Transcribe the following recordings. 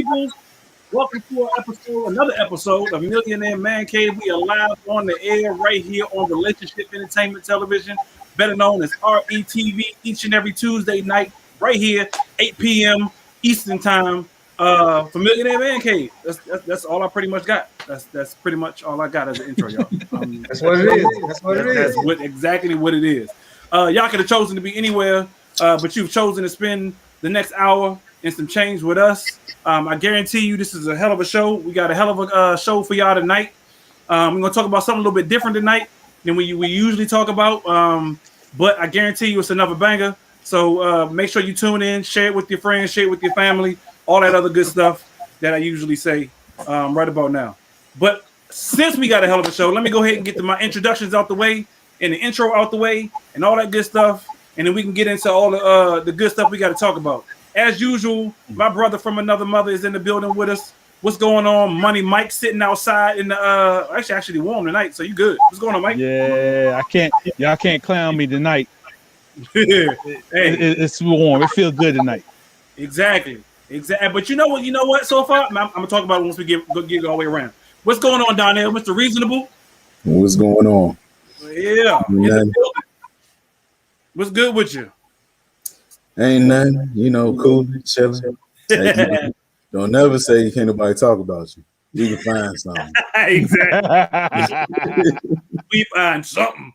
peoples. Welcome to another episode of Millionaire M.A.N. We are live on the air right here on Relationship Entertainment Television, better known as RETV, each and every Tuesday night, right here, 8 p.m. Eastern Time, for Millionaire M.A.N. That's all I pretty much got. That's pretty much all I got as an intro, y'all. That's what it is. That's exactly what it is. Y'all could have chosen to be anywhere, but you've chosen to spend the next hour and some change with us. I guarantee you this is a hell of a show. We got a hell of a show for y'all tonight. We're going to talk about something a little bit different tonight than we usually talk about, but I guarantee you it's another banger. So make sure you tune in, share it with your friends, share it with your family, all that other good stuff that I usually say right about now. But since we got a hell of a show, let me go ahead and get my introductions out the way and the intro out the way and all that good stuff, and then we can get into all the good stuff we got to talk about. As usual, my brother from another mother is in the building with us. What's going on, Money Mike? Sitting outside in the actually warm tonight, so you good? What's going on, Mike? Yeah, y'all can't clown me tonight. Hey. It's warm. It feels good tonight. Exactly. But you know what? So far, I'm gonna talk about it once we get all the way around. What's going on down there, Mr. Reasonable? What's going on? Yeah. What's good with you? Ain't nothing, cool, chilling. Don't never say can't nobody talk about you. We can find something. Exactly. We find something.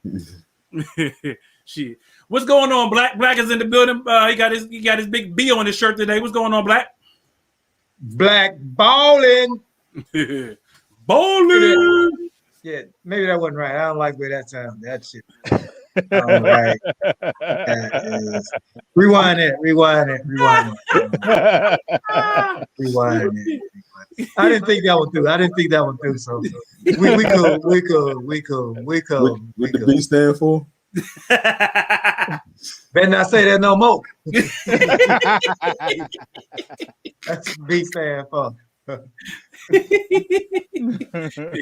Shit. What's going on, Black? Black is in the building. He got his big B on his shirt today. What's going on, Black? Black balling. Bowling. Yeah, maybe that wasn't right. I don't like where that sounds. That shit. All right. Rewind it. I didn't think that one through. So we cool. What the B stand for? Better not say that no more. That's what B stand for.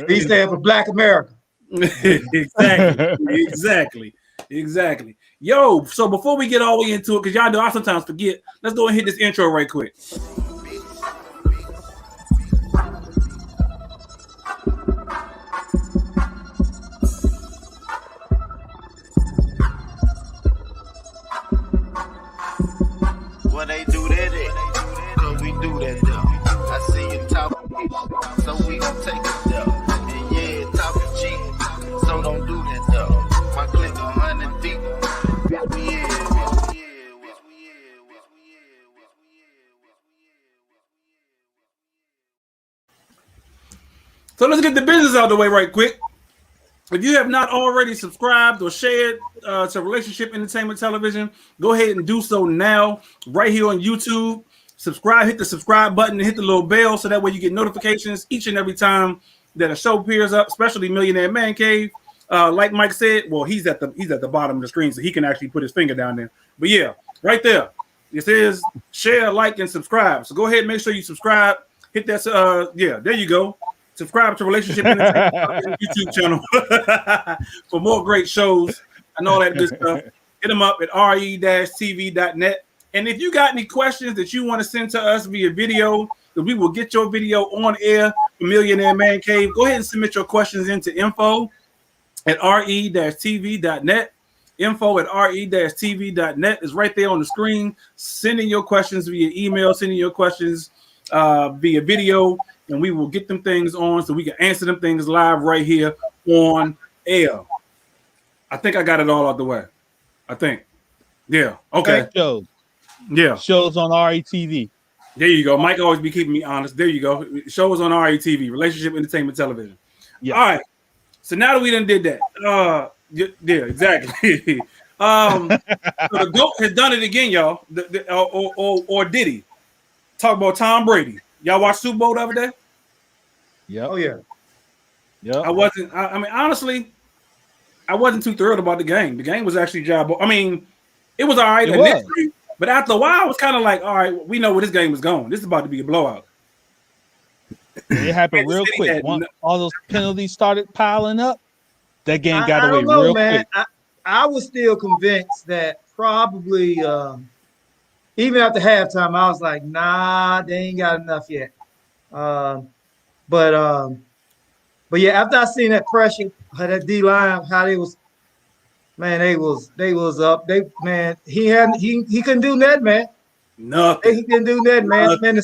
B stand for Black America. Exactly. Yo, so before we get all the way into it, because y'all know I sometimes forget, let's go and hit this intro right quick. Well, they do that, cause we do that though. I see you talking, so we gon' take it though. And yeah, talking cheap, so don't do that though. My click 100 deep. So let's get the business out of the way right quick. If you have not already subscribed or shared to Relationship Entertainment Television, go ahead and do so now, right here on YouTube. Subscribe, hit the subscribe button, and hit the little bell so that way you get notifications each and every time that a show appears up, especially Millionaire M.A.N. Like Mike said, well, he's at the bottom of the screen, so he can actually put his finger down there. But yeah, right there, it says share, like, and subscribe. So go ahead and make sure you subscribe. Hit that. There you go. Subscribe to Relationship Entertainment YouTube channel for more great shows and all that good stuff. Hit them up at re-tv.net. And if you got any questions that you want to send to us via video, that we will get your video on air for Millionaire M.A.N. Go ahead and submit your questions into info@re-tv.net. Info@re-tv.net is right there on the screen. Sending your questions via email, sending your questions via video, and we will get them things on so we can answer them things live right here on air. I think I got it all out the way. I think. Yeah. Okay. Shows. Yeah. Shows on RETV. There you go. Mike always be keeping me honest. There you go. Shows on RETV, Relationship Entertainment Television. Yeah. All right. So now that we done did that, yeah, exactly. So the GOAT has done it again, y'all. Or did he? Talk about Tom Brady. Y'all watch Super Bowl the other day? Yeah. Oh yeah. Yeah. I mean, honestly, I wasn't too thrilled about the game. The game was actually job. I mean, it was all right initially, but after a while, I was kind of like, all right, we know where this game is going. This is about to be a blowout. It happened real quick. Once all those penalties started piling up, that game got away real quick. I was still convinced that probably even after halftime, I was like, nah, they ain't got enough yet. But yeah, after I seen that pressure, how that D line, how they was, man, they was up. He couldn't do that, man. Nothing. He couldn't do that, man. Man,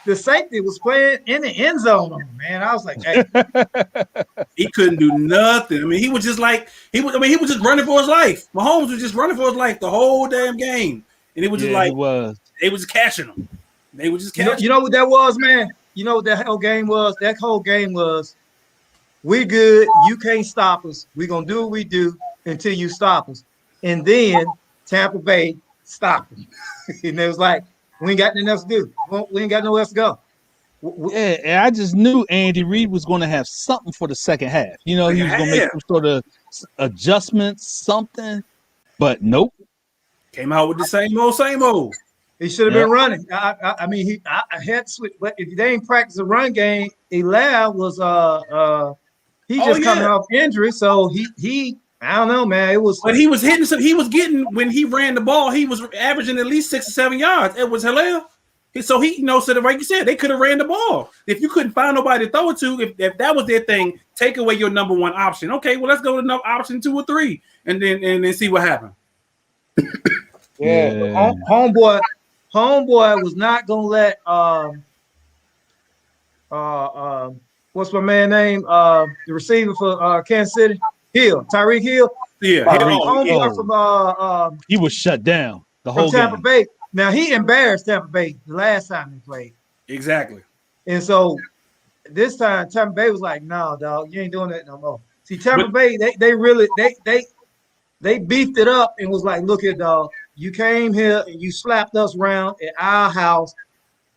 the safety was playing in the end zone on him, man. I was like, hey. He couldn't do nothing. I mean, he was just just running for his life. Mahomes was just running for his life the whole damn game. And it was just like they was catching him. They were just catching. You know what that was, man? You know what that whole game was? That whole game was, we good, you can't stop us. We're gonna do what we do until you stop us. And then Tampa Bay stopped them. And it was like, we ain't got nothing else to do. We ain't got nowhere else to go. Yeah, and I just knew Andy Reid was going to have something for the second half. You know, he was going to make some sort of adjustments, something. But nope. Came out with the same old. He should have been running. I mean, I had to switch. But if they ain't practice a run game, Eli was coming off injury, so he I don't know, man. It was, but he was hitting. He was getting, when he ran the ball, he was averaging at least 6 or 7 yards. It was hilarious. So he, so like you said, they could have ran the ball. If you couldn't find nobody to throw it to, if that was their thing, take away your number one option. Okay, well, let's go to option 2 or 3, and then see what happened. Yeah, homeboy was not gonna let what's my man name? The receiver for Kansas City, Tyreek Hill. Yeah, he was shut down the whole Tampa game. Bay. Now he embarrassed Tampa Bay the last time they played. Exactly. And so this time Tampa Bay was like, "No, dog, you ain't doing that no more." See, Tampa Bay, they really beefed it up and was like, "Look here, dog, you came here and you slapped us around at our house,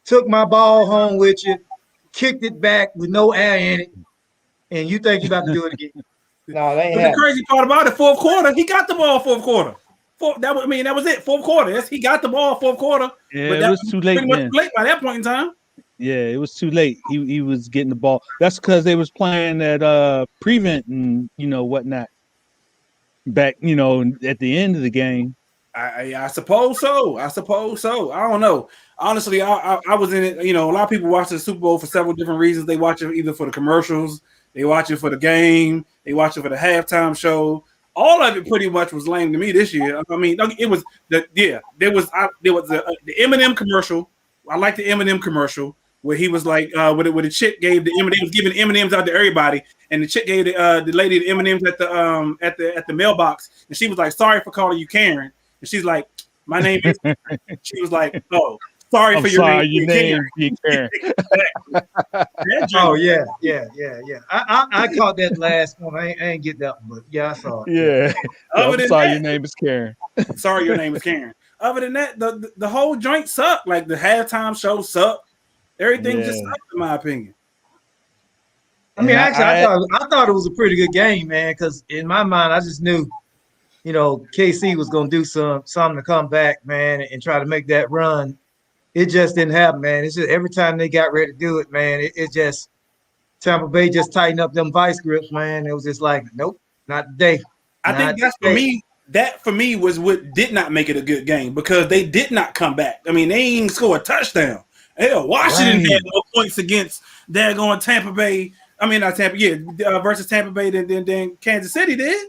took my ball home with you, kicked it back with no air in it, and you think you're about to do it again." No, they ain't. But the crazy part about it, fourth quarter, he got the ball fourth quarter. That was it. Fourth quarter. He got the ball fourth quarter. Yeah, but it was too late. Pretty much too late by that point in time. Yeah, it was too late. He was getting the ball. That's because they was playing at prevent and whatnot. Back, at the end of the game. I suppose so. I don't know. Honestly, I was in it. A lot of people watch the Super Bowl for several different reasons. They watch it either for the commercials, they watch it for the game, they watch it for the halftime show. All of it pretty much was lame to me this year. I mean, it was there was the M&M commercial. I like the M&M commercial where he was like, where the chick gave the M&M, was giving M&Ms out to everybody, and the chick gave the lady the M&Ms at the mailbox, and she was like, "Sorry for calling you Karen," and she's like, "My name is." She was like, "Oh, sorry for your name, Karen." Oh yeah. I caught that last one. I ain't get that one, but yeah, I saw it. Yeah. I'm sorry, your name is Karen. Sorry, your name is Karen. Other than that, the whole joint sucked. Like the halftime show sucked. Everything just sucked, in my opinion. I mean, actually, I thought it was a pretty good game, man. Because in my mind, I just knew, KC was gonna do something to come back, man, and try to make that run. It just didn't happen, man. It's just every time they got ready to do it, man, it just Tampa Bay just tightened up them vice grips, man. It was just like, nope, not today. I think that's for me. That for me was what did not make it a good game because they did not come back. I mean, they ain't score a touchdown. Hell, Washington had more points against daggone Tampa Bay. I mean, not Tampa, versus Tampa Bay than Kansas City did.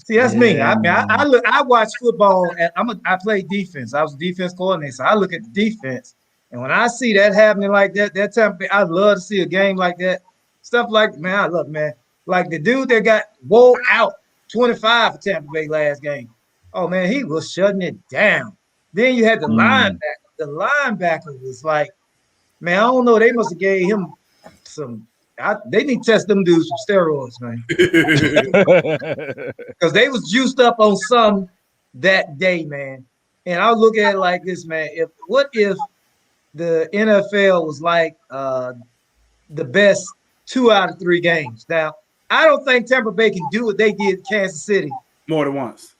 See, that's me. I mean, I watch football. I play defense. I was a defense coordinator, so I look at the defense. And when I see that happening like that Tampa Bay, I love to see a game like that. Stuff like, man, I love, man. Like the dude that got wore out 25 for Tampa Bay last game. Oh, man, he was shutting it down. Then you had the linebacker. The linebacker was like, man, I don't know. They must have gave him some. They need to test them dudes with steroids, man. Because they was juiced up on some that day, man. And I'll look at it like this, man. What if the NFL was like the best 2 out of 3 games? Now, I don't think Tampa Bay can do what they did in Kansas City. More than once.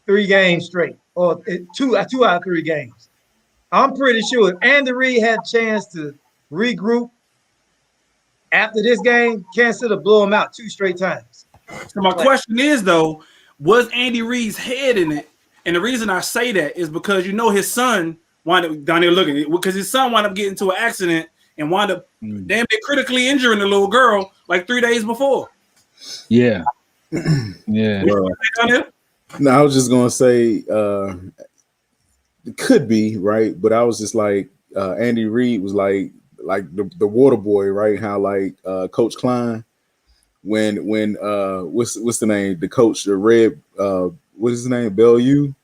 3 games straight. Or 2 out of 3 games. I'm pretty sure if Andy Reid had a chance to regroup after this game, Kansas City blow him out 2 straight times. So my question is, though, was Andy Reid's head in it? And the reason I say that is because his son wound up down there looking, because his son wound up getting into an accident and wound up damn near critically injuring the little girl like 3 days before. Yeah. Yeah. No, I was just gonna say it could be right, but I was just like Andy Reid was like the water boy, right? How like Coach Klein when what's the name? The coach, the red what is his name? Bellew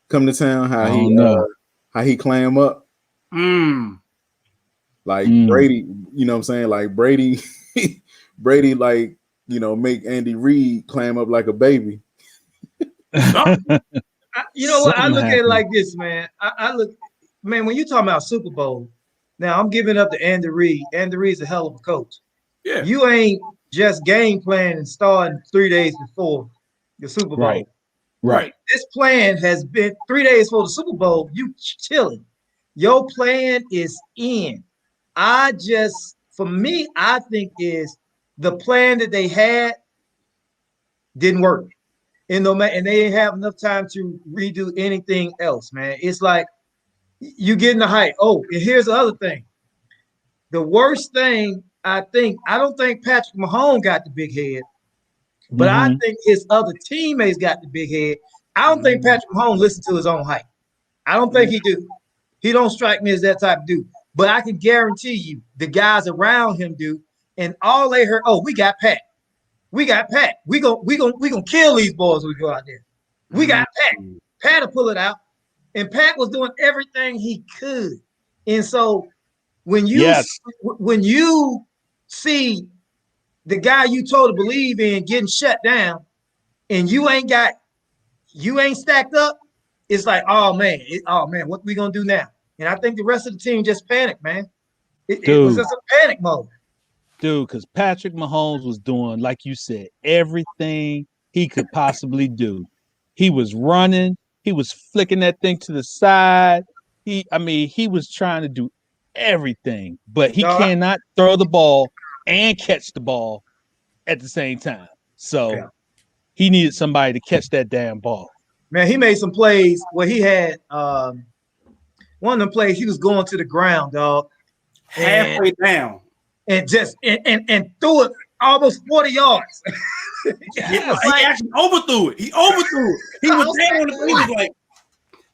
come to town, how he clam up. Like Brady, you know what I'm saying? Like Brady Brady like, you know, make Andy Reid clam up like a baby. You know what? I look at it like this, man. I look, man, when you talking about Super Bowl, now I'm giving up to Andy Reid. Andy Reid's a hell of a coach. Yeah. You ain't just game planning and starting 3 days before the Super Bowl. Right. This plan has been 3 days before the Super Bowl. You chilling. Your plan is in. For me, I think is the plan that they had didn't work. And they didn't have enough time to redo anything else, man. It's like you getting the hype. Oh, and here's the other thing. The worst thing, I don't think Patrick Mahomes got the big head, but I think his other teammates got the big head. I don't think Patrick Mahomes listens to his own hype. I don't think he do. He don't strike me as that type of dude. But I can guarantee you the guys around him do. And all they heard, oh, we got Pat. We got Pat. We gonna kill these boys when we go out there. We got Pat. Pat will pull it out. And Pat was doing everything he could. And so when you see the guy you told to believe in getting shut down and you ain't stacked up, it's like, oh man, what we gonna do now? And I think the rest of the team just panicked, man. It was just a panic mode. Dude, because Patrick Mahomes was doing, like you said, everything he could possibly do. He was running. He was flicking that thing to the side. He was trying to do everything, but he cannot throw the ball and catch the ball at the same time. So he needed somebody to catch that damn ball. Man, he made some plays where he had one of them plays, he was going to the ground, dog. Halfway down. And just and threw it almost 40 yards. He actually overthrew it. He overthrew it. He was there on the field, he was like,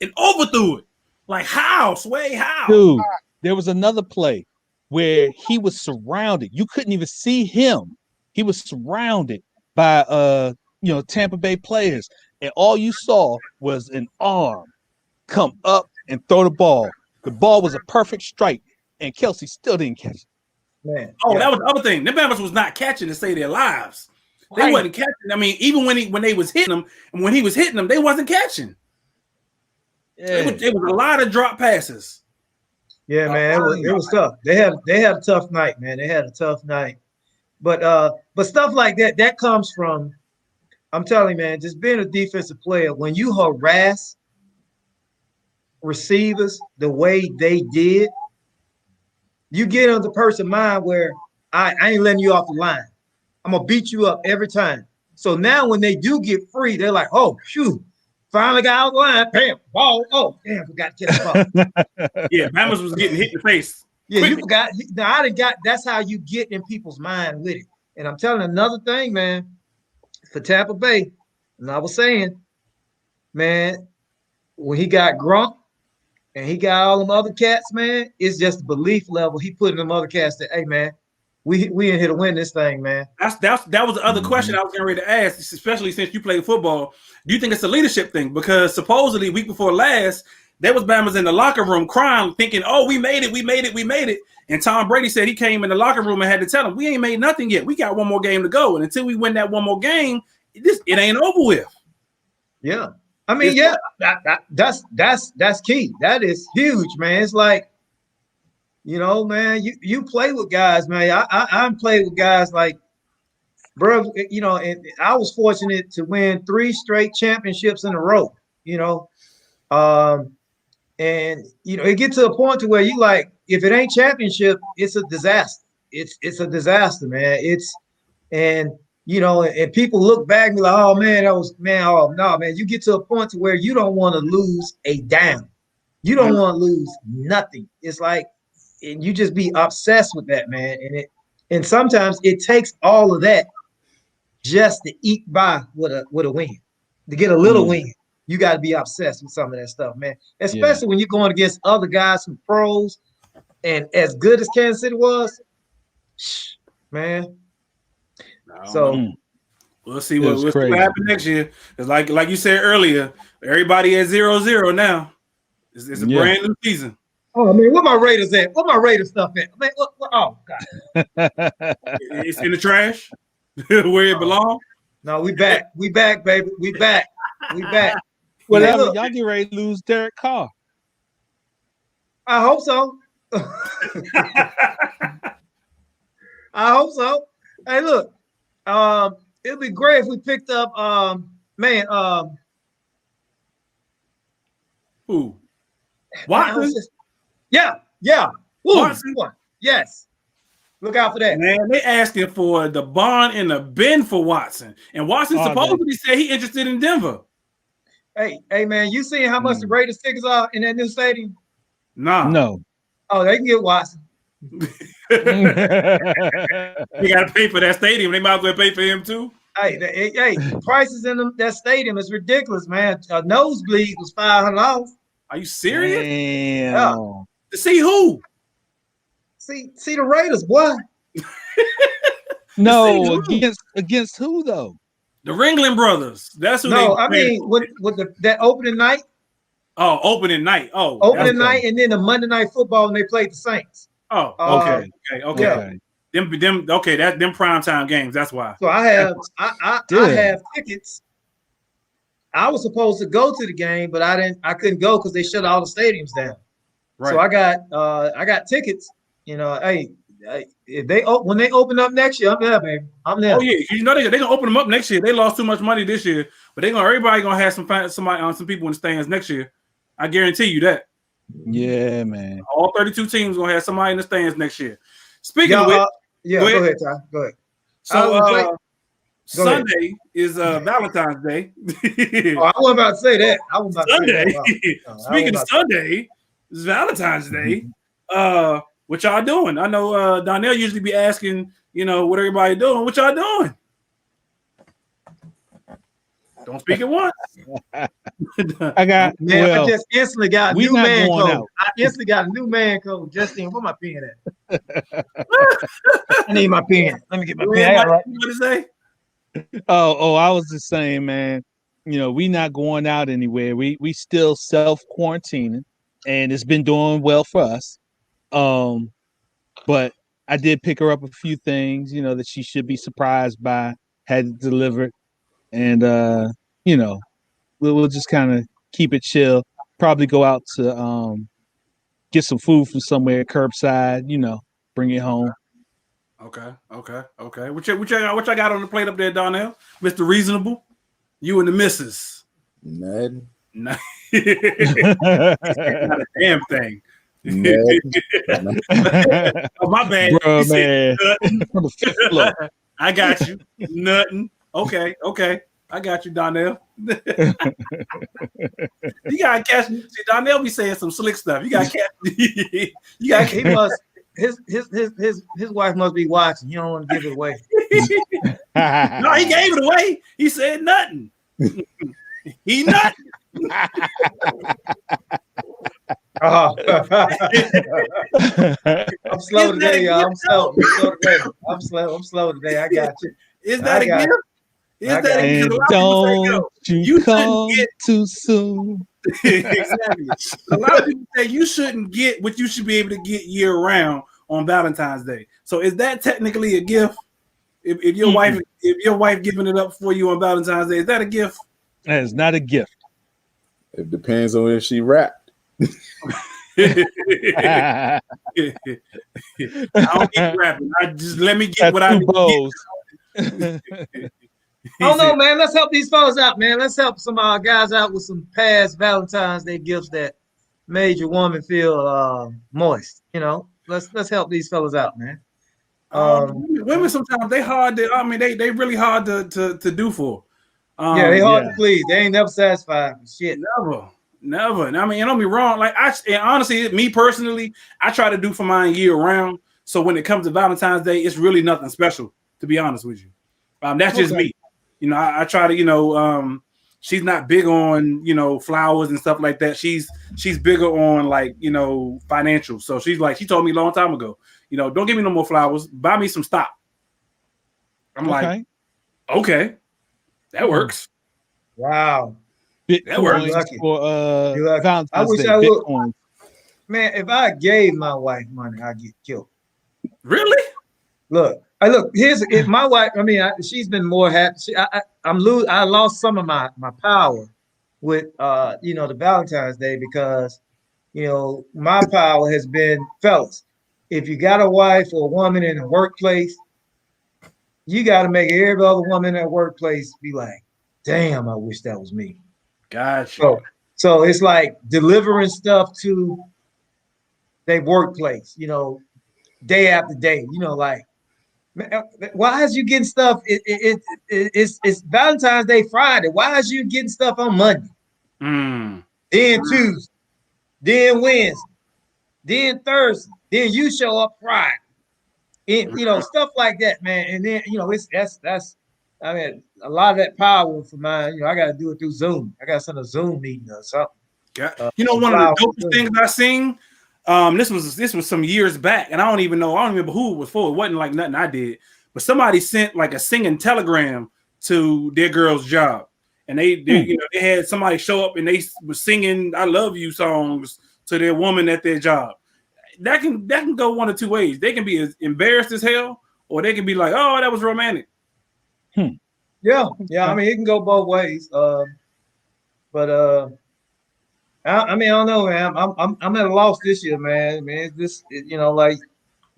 and overthrew it. Like, how? Sway, how? Dude, there was another play where he was surrounded. You couldn't even see him. He was surrounded by Tampa Bay players. And all you saw was an arm come up and throw the ball. The ball was a perfect strike, and Kelsey still didn't catch it. Man. That was the other thing. The Bama's was not catching to save their lives. They wasn't catching. I mean, even when they was hitting them, and when he was hitting them, they wasn't catching. Yeah. It was a lot of drop passes. Yeah, man, it was tough. They had a tough night, man. They had a tough night. But stuff like that comes from, I'm telling you, man, just being a defensive player, when you harass receivers the way they did, you get on the person's mind where I ain't letting you off the line. I'm going to beat you up every time. So now when they do get free, they're like, oh, shoot, finally got out the line. Bam, ball. Oh, damn, forgot to catch the ball. Yeah, Bama's was getting hit in the face. Yeah, you forgot. Now, that's how you get in people's mind with it. And I'm telling you another thing, man, for Tampa Bay, and I was saying, man, when he got Gronk, and he got all them other cats, man, it's just the belief level. He put in them other cats that, hey, man, we in here to win this thing, man. That was the other question I was getting ready to ask, especially since you play football. Do you think it's a leadership thing? Because supposedly week before last, there was Bama's in the locker room crying, thinking, oh, we made it. And Tom Brady said he came in the locker room and had to tell him, we ain't made nothing yet. We got one more game to go. And until we win that one more game, it ain't over with. Yeah. I mean, that's key. That is huge, man. It's like, man, you play with guys, man. I'm played with guys like, bro, and I was fortunate to win 3 straight championships in a row, and it gets to a point to where you like, if it ain't championship, it's a disaster. It's a disaster, man. And people look back and be like, oh man, oh no, man. You get to a point to where you don't want to lose a down. You don't want to lose nothing. It's like and you just be obsessed with that, man. And sometimes it takes all of that just to eke by with a win, to get a little win. You got to be obsessed with some of that stuff, man. Especially when you're going against other guys who pros, and as good as Kansas City was, man. So we'll see what happens next year. Because like you said earlier, everybody at 0-0 now. It's a brand new season. Oh man, where my Raiders at? Where my Raiders stuff at? Man, oh God, it's in the trash where it belongs. No, we back, baby, we back. Well, hey, y'all get ready to lose Derek Carr. I hope so. I hope so. Hey, look, it'd be great if we picked up, who? Watson? Yeah. Woo, Watson? Yes. Look out for that. Man, they asking for the bond and the bin for Watson. And Watson supposedly said he interested in Denver. Hey, man, you seen how much the Raiders tickets are in that new stadium? Nah. No. Oh, they can get Watson. They got to pay for that stadium. They might as well pay for him too. Hey, prices in that stadium is ridiculous, man. A nosebleed was $500. Are you serious? Damn. Yeah. To see who? See the Raiders, boy. No, against who though? The Ringling Brothers. That's who. No, I mean with that opening night. Oh, opening night. Oh, opening night, and then the Monday Night Football, and they played the Saints. Oh, okay. Yeah. Them them primetime games. That's why. So I have tickets. I was supposed to go to the game, but I couldn't go because they shut all the stadiums down. Right. So I got tickets. You know, hey, if when they open up next year, I'm there, baby. I'm there. Oh yeah, you know they gonna open them up next year. They lost too much money this year, but everybody gonna have some people in the stands next year. I guarantee you that. Yeah, man. All 32 teams gonna have somebody in the stands next year. Speaking of which, go ahead, Ty. Go ahead. So Sunday is Valentine's Day. I wasn't about to say that. I was about Sunday. To say that. Speaking of Sunday, it's Valentine's Day. What y'all doing? I know Donnell usually be asking, what everybody doing. What y'all doing? Don't speak at once. I just instantly got a new man code. I instantly got a new man code. Justine, where my pen at? I need my pen. Let me get my pen. What to say? Oh, I was just saying, man. We not going out anywhere. We still self-quarantining, and it's been doing well for us. But I did pick her up a few things, that she should be surprised by, had it delivered. And, we'll just kind of keep it chill. Probably go out to get some food from somewhere, curbside, bring it home. Okay. What y'all got on the plate up there, Donnell? Mr. Reasonable? You and the missus. Nothing. Not a damn thing. Oh, my bad. Bro, man. I got you. Nothing. Okay. I got you, Donnell. You gotta catch. See, Donnell be saying some slick stuff. You gotta catch. He must. His wife must be watching. You don't want to give it away. No, he gave it away. He said nothing. He nothing. I'm slow today, y'all. I'm slow today. I got you. Is that a gift? And don't you come too soon. Exactly. A lot of people say you shouldn't get what you should be able to get year round on Valentine's Day. So is that technically a gift? If your wife giving it up for you on Valentine's Day, is that a gift? That is not a gift. It depends on if she rapped. I don't get rapping. Let me get what I need. Oh no, man. Let's help these fellas out, man. Let's help some guys out with some past Valentine's Day gifts that made your woman feel moist. Let's help these fellas out, man. Women sometimes they hard to. I mean, they really hard to do for. They hard to please. They ain't never satisfied. Shit, never. Never. I mean, don't be wrong. Like and honestly, me personally, I try to do for mine year round. So when it comes to Valentine's Day, it's really nothing special, to be honest with you. That's just me. I try to, she's not big on, flowers and stuff like that. She's bigger on like, financial. So she told me a long time ago, don't give me no more flowers. Buy me some stock. I'm like, okay, that works. Wow. That works for Valentine's I wish Day. I would. Bitcoin. Man, if I gave my wife money, I'd get killed. Really? Look. Here's my wife. I mean, she's been more happy. I lost some of my power with the Valentine's Day because my power has been, fellas, if you got a wife or a woman in the workplace, you got to make every other woman in that workplace be like, damn, I wish that was me. Gotcha. So it's like delivering stuff to their workplace, day after day, like, why is you getting stuff? It's Valentine's Day Friday. Why is you getting stuff on Monday? Then Tuesday, then Wednesday, then Thursday, then you show up Friday. Stuff like that, man. And then that's I mean, a lot of that power for mine. I got to do it through Zoom. I got to send a Zoom meeting or something. One of the dopest things I seen. This was some years back, and I don't remember who it was for. It wasn't like nothing I did, but somebody sent like a singing telegram to their girl's job, and they had somebody show up and they was singing "I love you" songs to their woman at their job. That can go one of two ways. They can be as embarrassed as hell, or they can be like, "Oh, that was romantic." Yeah. I mean, it can go both ways. I mean, I don't know, man. I'm at a loss this year, man. It's just like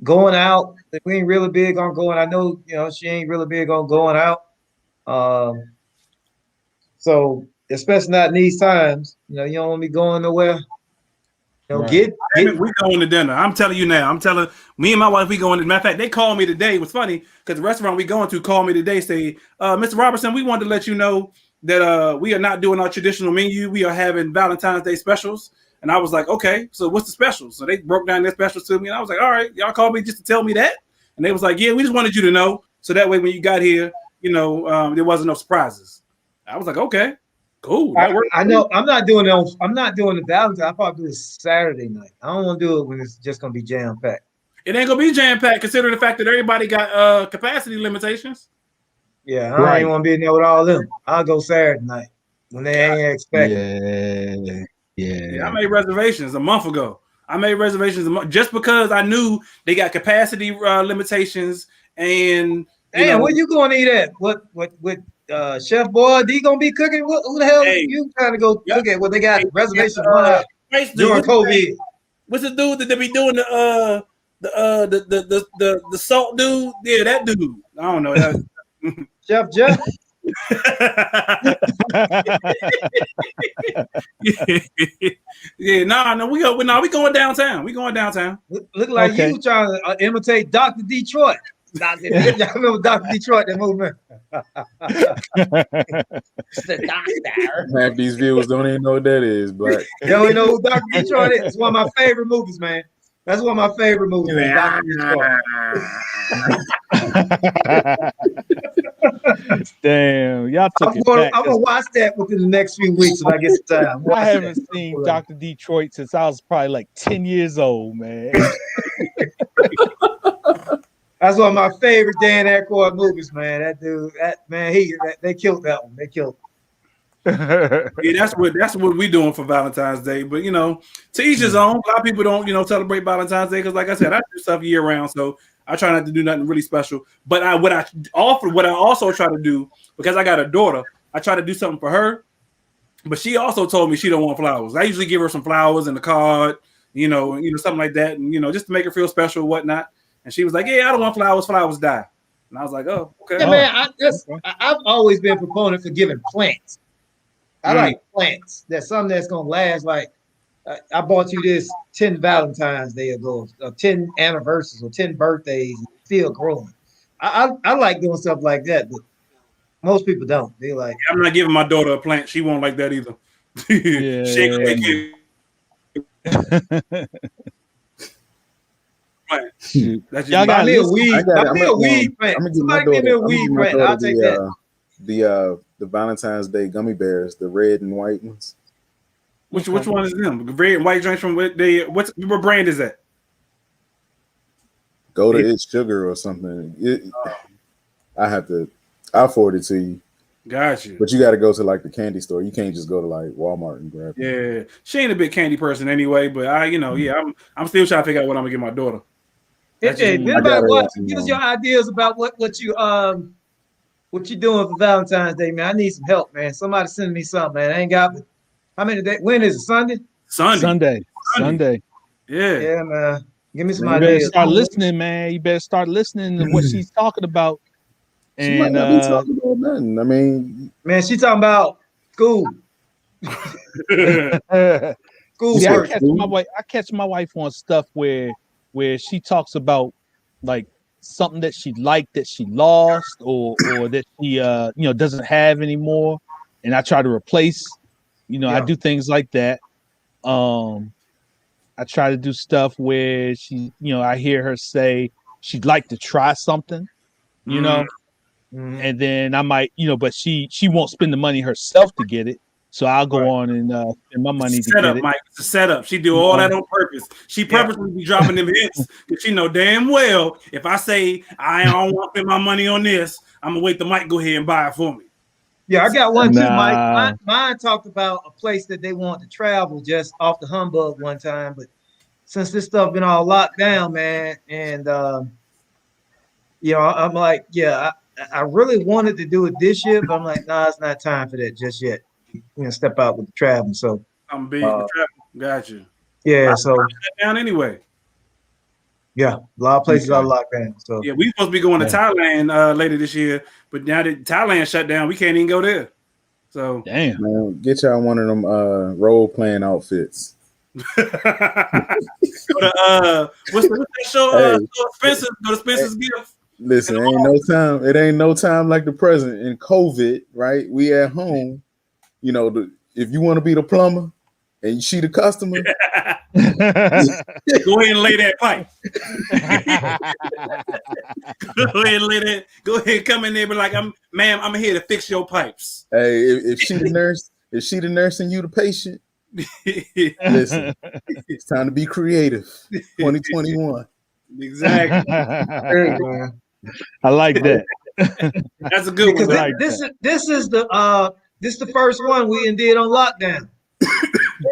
going out. We ain't really big on going. I know, she ain't really big on going out. So especially not in these times, you don't want me going nowhere. We going to dinner. I'm telling you now. Me and my wife, we going. As a matter of fact, they called me today. It was funny because the restaurant we going to called me today. Say, Mr. Robertson, we wanted to let you know that we are not doing our traditional menu. We are having Valentine's Day specials. And I was like, okay, so what's the specials? So they broke down their specials to me, and I was like, all right, y'all called me just to tell me that. And they was like, yeah, we just wanted you to know, so that way when you got here, there wasn't no surprises. I was like, okay. Cool. I know. I'm not doing the Valentine's. I'll probably do it Saturday night. I don't want to do it when it's just gonna be jam packed. It ain't gonna be jam packed, considering the fact that everybody got capacity limitations. Yeah, I ain't want to be in there with all of them. I'll go Saturday night when they ain't expecting. Yeah. I made reservations a month ago. Just because I knew they got capacity limitations. And damn, where you going to eat at? What Chef Boyardee gonna be cooking? Who the hell you trying to go look at? What they got reservations during COVID? What's the dude that they be doing the salt dude? Yeah, that dude. I don't know. Chef Jeff. No, we going downtown. We going downtown. Look like you trying to imitate Dr. Detroit. Y'all remember Dr. Detroit, that movement? The doctor. Half these viewers don't even know what that is, Black. You don't even know who Dr. Detroit is. It's one of my favorite movies, man. That's one of my favorite movies, man. Dr. Detroit. Damn, y'all took it back. I'm gonna watch that within the next few weeks when I get some time. I haven't seen Dr. Detroit since I was probably like 10 years old, man. That's one of my favorite Dan Aykroyd movies, man. That dude, they killed that one. They killed. Yeah, that's what we doing for Valentine's Day. But to each his own. A lot of people don't celebrate Valentine's Day because, like I said, I do stuff year round, so I try not to do nothing really special. But what I also try to do, because I got a daughter, I try to do something for her. But she also told me she don't want flowers. I usually give her some flowers and a card, something like that, and just to make her feel special, whatnot. And she was like, "Yeah, I don't want flowers. Flowers die." And I was like, "Oh, okay." Yeah, man. I've always been a proponent for giving plants. I like plants. That's something that's gonna last. Like I bought you this 10 Valentine's Day ago, 10 anniversaries or 10 birthdays, still growing. I like doing stuff like that, but most people don't. They like. I'm not giving my daughter a plant. She won't like that either. Yeah. Shake away, kid. Shoot. That's Y'all just got Buy me a listen. weed. I got Buy it. I'm me a gonna weed plant. I'm gonna give my Somebody give me daughter. a I'm gonna weed give my plant. daughter I'll take that. the Valentine's Day gummy bears, the red and white ones. which one is them? Red and white drinks from what brand is that? Go to It's Sugar or something. I'll forward it to you. Got you. But you got to go to like the candy store. You can't just go to like Walmart and grab it. Yeah, she ain't a big candy person anyway, but I'm still trying to figure out what I'm gonna get my daughter. That's Hey, just if anybody watch, give us your ideas about what you doing for Valentine's Day, man. I need some help, man. Somebody send me something, man. I ain't got how many days? When is it? Sunday? Sunday. Yeah. Yeah, man. Give me some You better ideas. start listening, man. You better start listening to what she's talking about. She might not be talking about nothing. I mean, man, she talking about school. School See, work. I catch my wife on stuff where she talks about like something that she liked that she lost or that she doesn't have anymore, and I try to replace. I do things like that. I try to do stuff where I hear her say she'd like to try something, and then I might, but she won't spend the money herself to get it. So I'll go on and spend my money to get it. Mike. It's a setup. She do all that on purpose. She purposely be dropping them hints because she know damn well if I say I don't want to spend my money on this, I'm gonna wait the Mike go ahead and buy it for me. Yeah, I got one too, Mike. Mine talked about a place that they want to travel just off the humbug one time, but since this stuff been all locked down, man, and I'm like, I really wanted to do it this year, but I'm like, nah, it's not time for that just yet. Step out with the traveling. So I'm big for travel. Got you. Yeah, so shut down anyway. Yeah, a lot of places are locked down. So yeah, we supposed to be going to Thailand later this year, but now that Thailand shut down, we can't even go there. So damn, man, get y'all one of them role playing outfits. Go to what's that show? Spencer's. Go to Spencer's Gift. Listen, ain't no time. It ain't no time like the present in COVID, right? We at home. If you want to be the plumber and she the customer, go ahead and lay that pipe. Go ahead and lay that. Go ahead, come in there, be like, ma'am, I'm here to fix your pipes. Hey, if she the nurse, and you the patient, listen, it's time to be creative. 2021. Exactly. I like that. That's a good one. This is the first one we did on lockdown.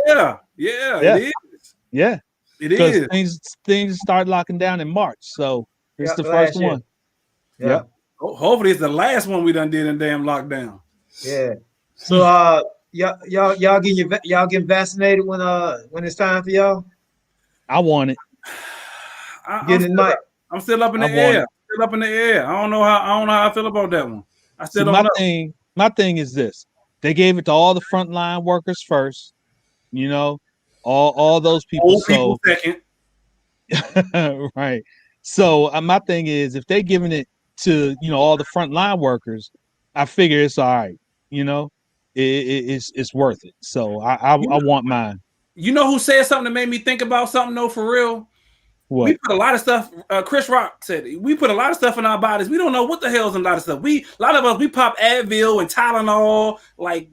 Yeah, it is. Yeah, it is. Things start locking down in March, so it's the first one. Yeah. Hopefully, it's the last one we done did in damn lockdown. Yeah. So y'all getting vaccinated when it's time for y'all? I want it. Getting it, Mike. I'm still up in the air. Still up in the air. I don't know how I feel about that one. I still don't know. My thing is this: they gave it to all the frontline workers first. All those people. Old people second. Right. So my thing is, if they're giving it to all the frontline workers, I figure it's all right. It's worth it. So I want mine. You know who said something that made me think about something though, for real? What? We put a lot of stuff. Chris Rock said we put a lot of stuff in our bodies. We don't know what the hell's in a lot of stuff. A lot of us we pop Advil and Tylenol like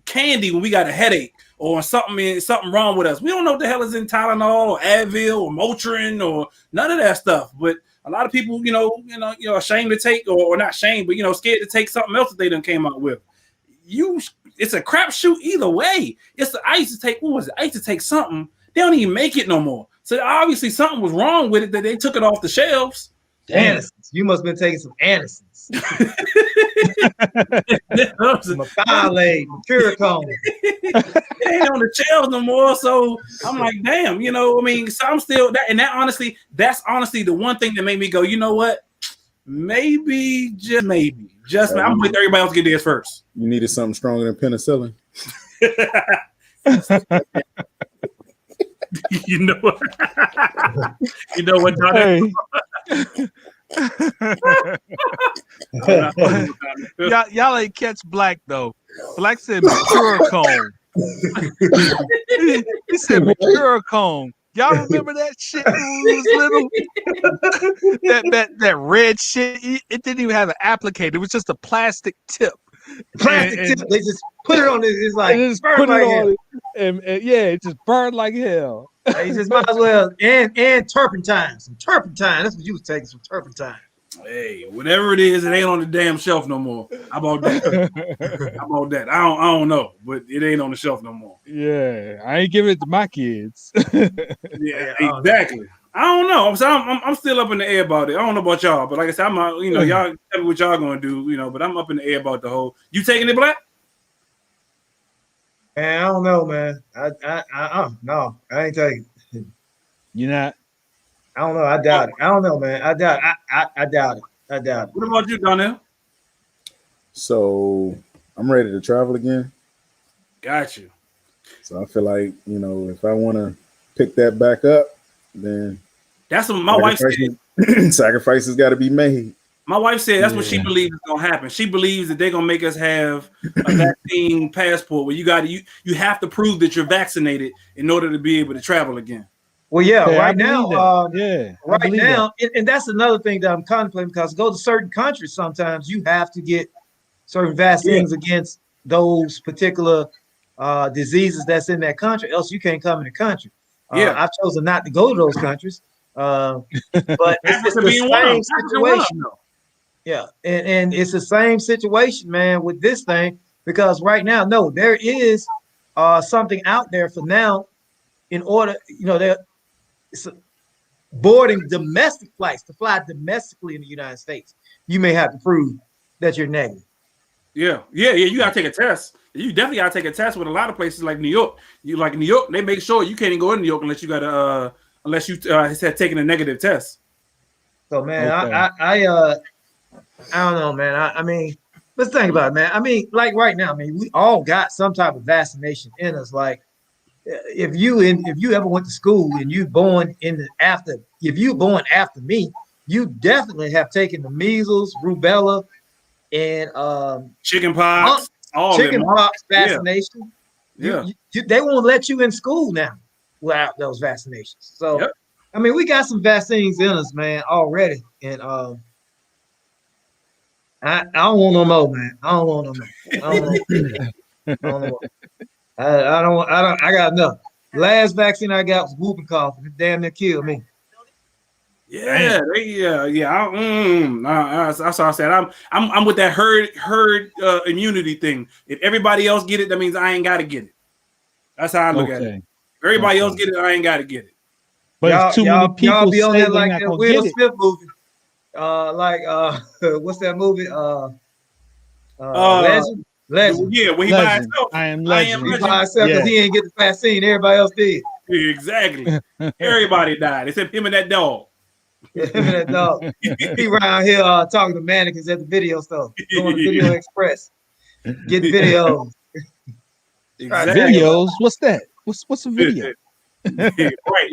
candy when we got a headache or something wrong with us. We don't know what the hell is in Tylenol or Advil or Motrin or none of that stuff. But a lot of people, ashamed to take or not ashamed, but scared to take something else that they done came out with. It's a crapshoot either way. I used to take. What was it? I used to take something. They don't even make it no more. So obviously something was wrong with it that they took it off the shelves. Anisons. You must have been taking some Anisons. Methylate, Mercurochrome. It ain't on the shelves no more. So I'm like, damn, so I'm still that. And that's honestly the one thing that made me go, you know what? Maybe, just maybe. I'm with everybody else get theirs first. You needed something stronger than penicillin. You know what? Donnie? Y'all ain't catch Black though. Black said Mercurochrome. He said Mercurochrome. Y'all remember that shit when we was little? that red shit. It didn't even have an applicator. It was just a plastic tip. Plastic tip. They just put it on it. It's like just burn put like it hell. on it, and yeah, it just burned like hell. You just might as well and turpentine. Some turpentine. That's what you was taking. Some turpentine. Hey, whatever it is, it ain't on the damn shelf no more. How about that? How about that? I don't know, but it ain't on the shelf no more. Yeah, I ain't giving it to my kids. Yeah, exactly. I don't know. I'm still up in the air about it. I don't know about y'all, but like I said, I'm not, y'all tell me what y'all gonna do, but I'm up in the air about the whole. You taking it, Black? Man, I don't know, man. No, I ain't taking it. You not? I don't know. I doubt it. I don't know, man. I doubt it. I doubt it. I doubt it. What about you, Donnell? So I'm ready to travel again. Got you. So I feel like, if I want to pick that back up, then that's what my wife said. Sacrifices got to be made. My wife said that's what she believes is gonna happen. She believes that they're gonna make us have a vaccine passport where you have to prove that you're vaccinated in order to be able to travel again. Well, yeah, Yeah, right now, right now, that. and that's another thing that I'm contemplating, because go to certain countries, sometimes you have to get certain vaccines against those particular diseases that's in that country, else you can't come in the country. I've chosen not to go to those countries, but it's the same situation. Yeah, and it's the same situation, man, with this thing, because right now, no, there is something out there for now. In order, it's boarding domestic flights to fly domestically in the United States, you may have to prove that you're negative. Yeah. You gotta take a test. You definitely gotta take a test with a lot of places like New York. New York, they make sure you can't even go in New York unless you had taken a negative test. So, man, I don't know, man. I mean, let's think about it, man. I mean, like right now, we all got some type of vaccination in us. Like, if you ever went to school and you born if you born after me, you definitely have taken the measles, rubella, and chickenpox, vaccination. Yeah. They won't let you in school now without those vaccinations. So, I mean, we got some vaccines in us, man, already, and I don't want no more, man. I don't want no more. I got enough. Last vaccine I got was whooping cough. It damn near killed me. Yeah. That's what I said. I'm with that herd immunity thing. If everybody else get it, that means I ain't got to get it. That's how I look at it. If everybody else get it, I ain't got to get it. But it's too many people be on there like that Will Smith movie. What's that movie? Legend. Yeah, when he by himself. I am Legend. He by himself because he ain't get the vaccine. Everybody else did. Exactly. Everybody died except him and that dog. Him and that dog. He around here talking to mannequins at the video store, going to Video Express, getting videos. Exactly. Videos? What's that? What's a video? Right.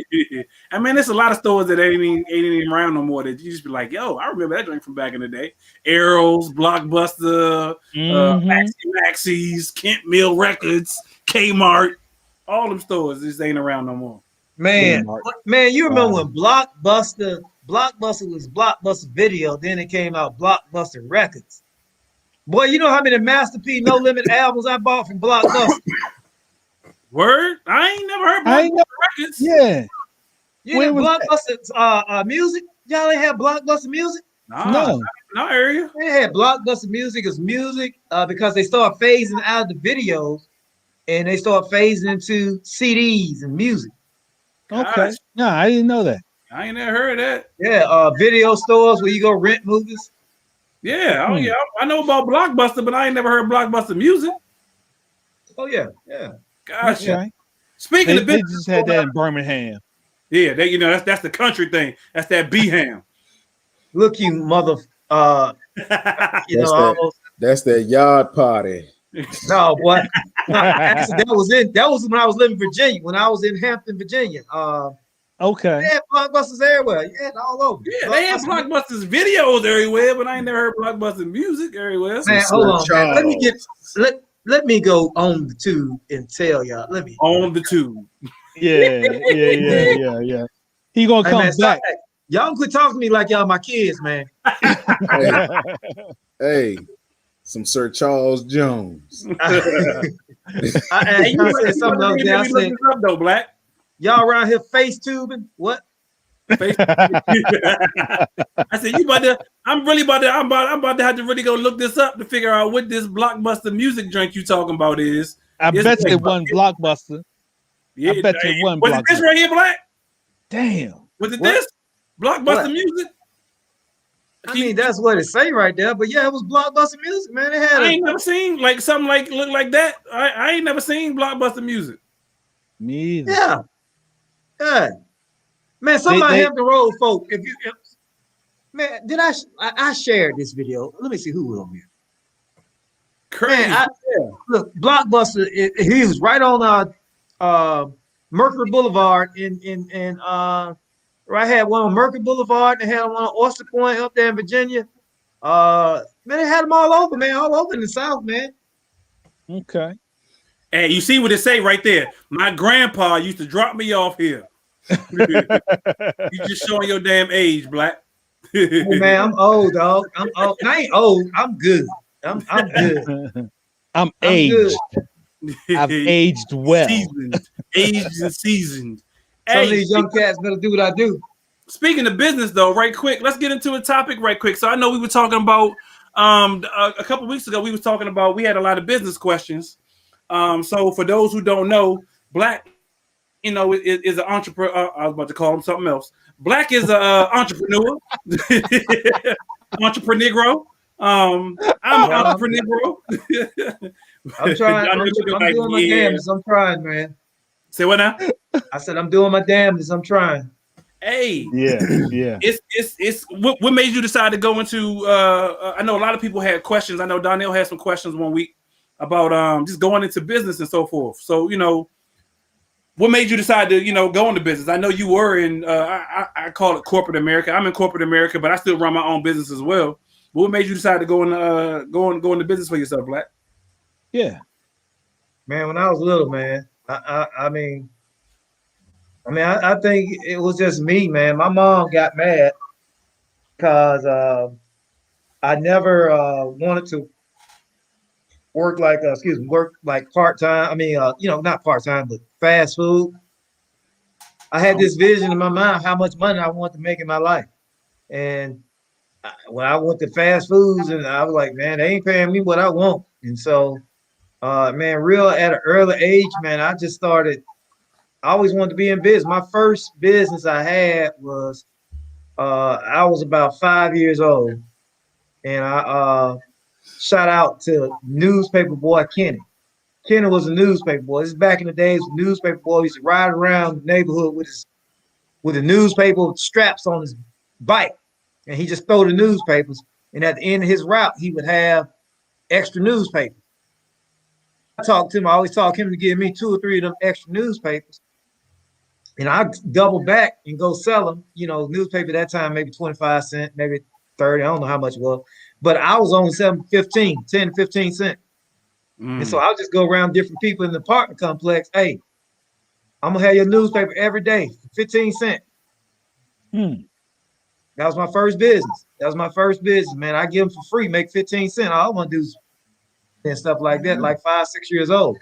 I mean, there's a lot of stores that ain't even around no more that you just be like, yo, I remember that drink from back in the day. Arrows, Blockbuster, Maxie's, Kent Mill Records, Kmart, all them stores just ain't around no more. Man, you remember when Blockbuster was Blockbuster Video, then it came out Blockbuster Records. Boy, you know how many Master P No Limit albums I bought from Blockbuster? Word? I ain't never heard Blockbuster Records. Yeah. You know Blockbuster music? Y'all ain't have Blockbuster music? No area. They had Blockbuster music as music because they started phasing out of the videos and they started phasing into CDs and music. Okay. No, I didn't know that. I ain't never heard of that. Yeah, video stores where you go rent movies. Yeah, yeah. I know about Blockbuster, but I ain't never heard Blockbuster music. Oh yeah. Gotcha. Okay. Speaking of they just had that in Birmingham. Yeah, that's the country thing. That's that B-ham. Look, you mother. That's that yard party. No, what? That was when I was living in Virginia. When I was in Hampton, Virginia. Okay. They had Blockbusters everywhere. Yeah, all over. Yeah, they had Blockbusters videos everywhere, but I ain't never heard Blockbuster music everywhere. Man, hold on, man. let me go on the tube and tell y'all. Let me On the tube. Yeah. He gonna Hey man, come back. hey, y'all quit talking to me like y'all my kids, man. Hey, some Sir Charles Jones. I Hey, you said something the other day. I look said, this up though, Black. y'all around here face tubing? What? I said you about to. I'm about to have to really go look this up to figure out what this blockbuster music drink you talking about is. I bet you it wasn't Blockbuster. Yeah, I bet you it wasn't was it this Blockbuster. right here, Black? Damn. Was it What? this blockbuster What? music? I mean, that's what it say right there. But yeah, it was blockbuster music, man. It had I ain't never seen like something like look like that. I ain't never seen blockbuster music. Me either. yeah. Man, some of my They- Hampton Road folk, man, did I shared this video? Let me see who was on here. Crazy. Man, look, Blockbuster, he was right on Mercury Boulevard in right had one on Mercury Boulevard and they had one on Oyster Point up there in Virginia. Man, they had them all over, man, all over in the South, man. Okay. Hey, you see what it say right there? My grandpa used to drop me off here. You just showing your damn age, Black. Hey, man, I'm old, dog. I'm old. I ain't old. I'm good. I'm good. I'm I'm aged. good. I've aged well. Seasoned. Aged and seasoned. Some of Hey, these young cats better do what I do. speaking of business, though, right quick, let's get into a topic right quick. So I know we were talking about a couple weeks ago. We was talking about we had a lot of business questions. So for those who don't know, Black, is an entrepreneur. I was about to call him something else. Black is an entrepreneur, entrepreneur. I'm an entrepreneur. I'm trying. I'm Like, doing my yeah. damnedest. I'm trying, man. Say what now? I said I'm doing my damnedest. I'm trying. Hey, Yeah. It's what made you decide to go into? I know a lot of people had questions. I know Donnell had some questions one week about just going into business and so forth. So what made you decide to go into business? I know you were in I call it corporate America. I'm in corporate America, but I still run my own business as well. But what made you decide to go into business for yourself, Black? Yeah. Man, when I was little, man, I mean, I think it was just me, man. My mom got mad because I never wanted to work like part time. I mean, not part time, but fast food. I had this vision in my mind how much money I wanted to make in my life, and when I went to fast foods, and I was like, man, they ain't paying me what I want, and so, man, real at an early age, man, I just started. I always wanted to be in business. My first business I had was I was about 5 years old, and I shout out to newspaper boy Kenny. Kenny was a newspaper boy. This is back in the days when newspaper boy used to ride around the neighborhood with the newspaper straps on his bike, and he just throw the newspapers. And at the end of his route, he would have extra newspapers. I talked to him. I always talk him to give me 2 or 3 of them extra newspapers. And I double back and go sell them. Newspaper at that time, maybe 25 cents, maybe 30. I don't know how much it was. But I was only selling 10 to 15 cents. And so I'll just go around different people in the apartment complex. Hey, I'm going to have your newspaper every day for 15 cents. That was my first business. Man. I give them for free, make 15 cents. All I want to do is and stuff like that, like 5, 6 years old.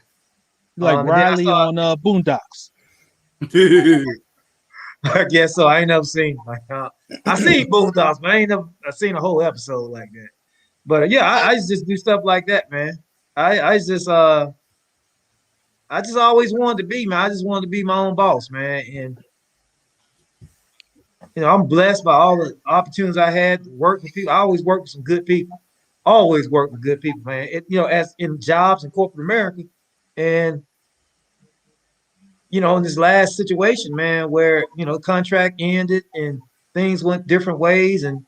Like Riley on Boondocks. I guess so. I ain't never seen I seen Boondocks, but I seen a whole episode like that. But yeah, I just do stuff like that, man. I just always wanted to be, man. I just wanted to be my own boss, man. And I'm blessed by all the opportunities I had to work with people. I always work with some good people. Always work with good people, man. As in jobs in corporate America, and in this last situation, man, where contract ended and things went different ways, and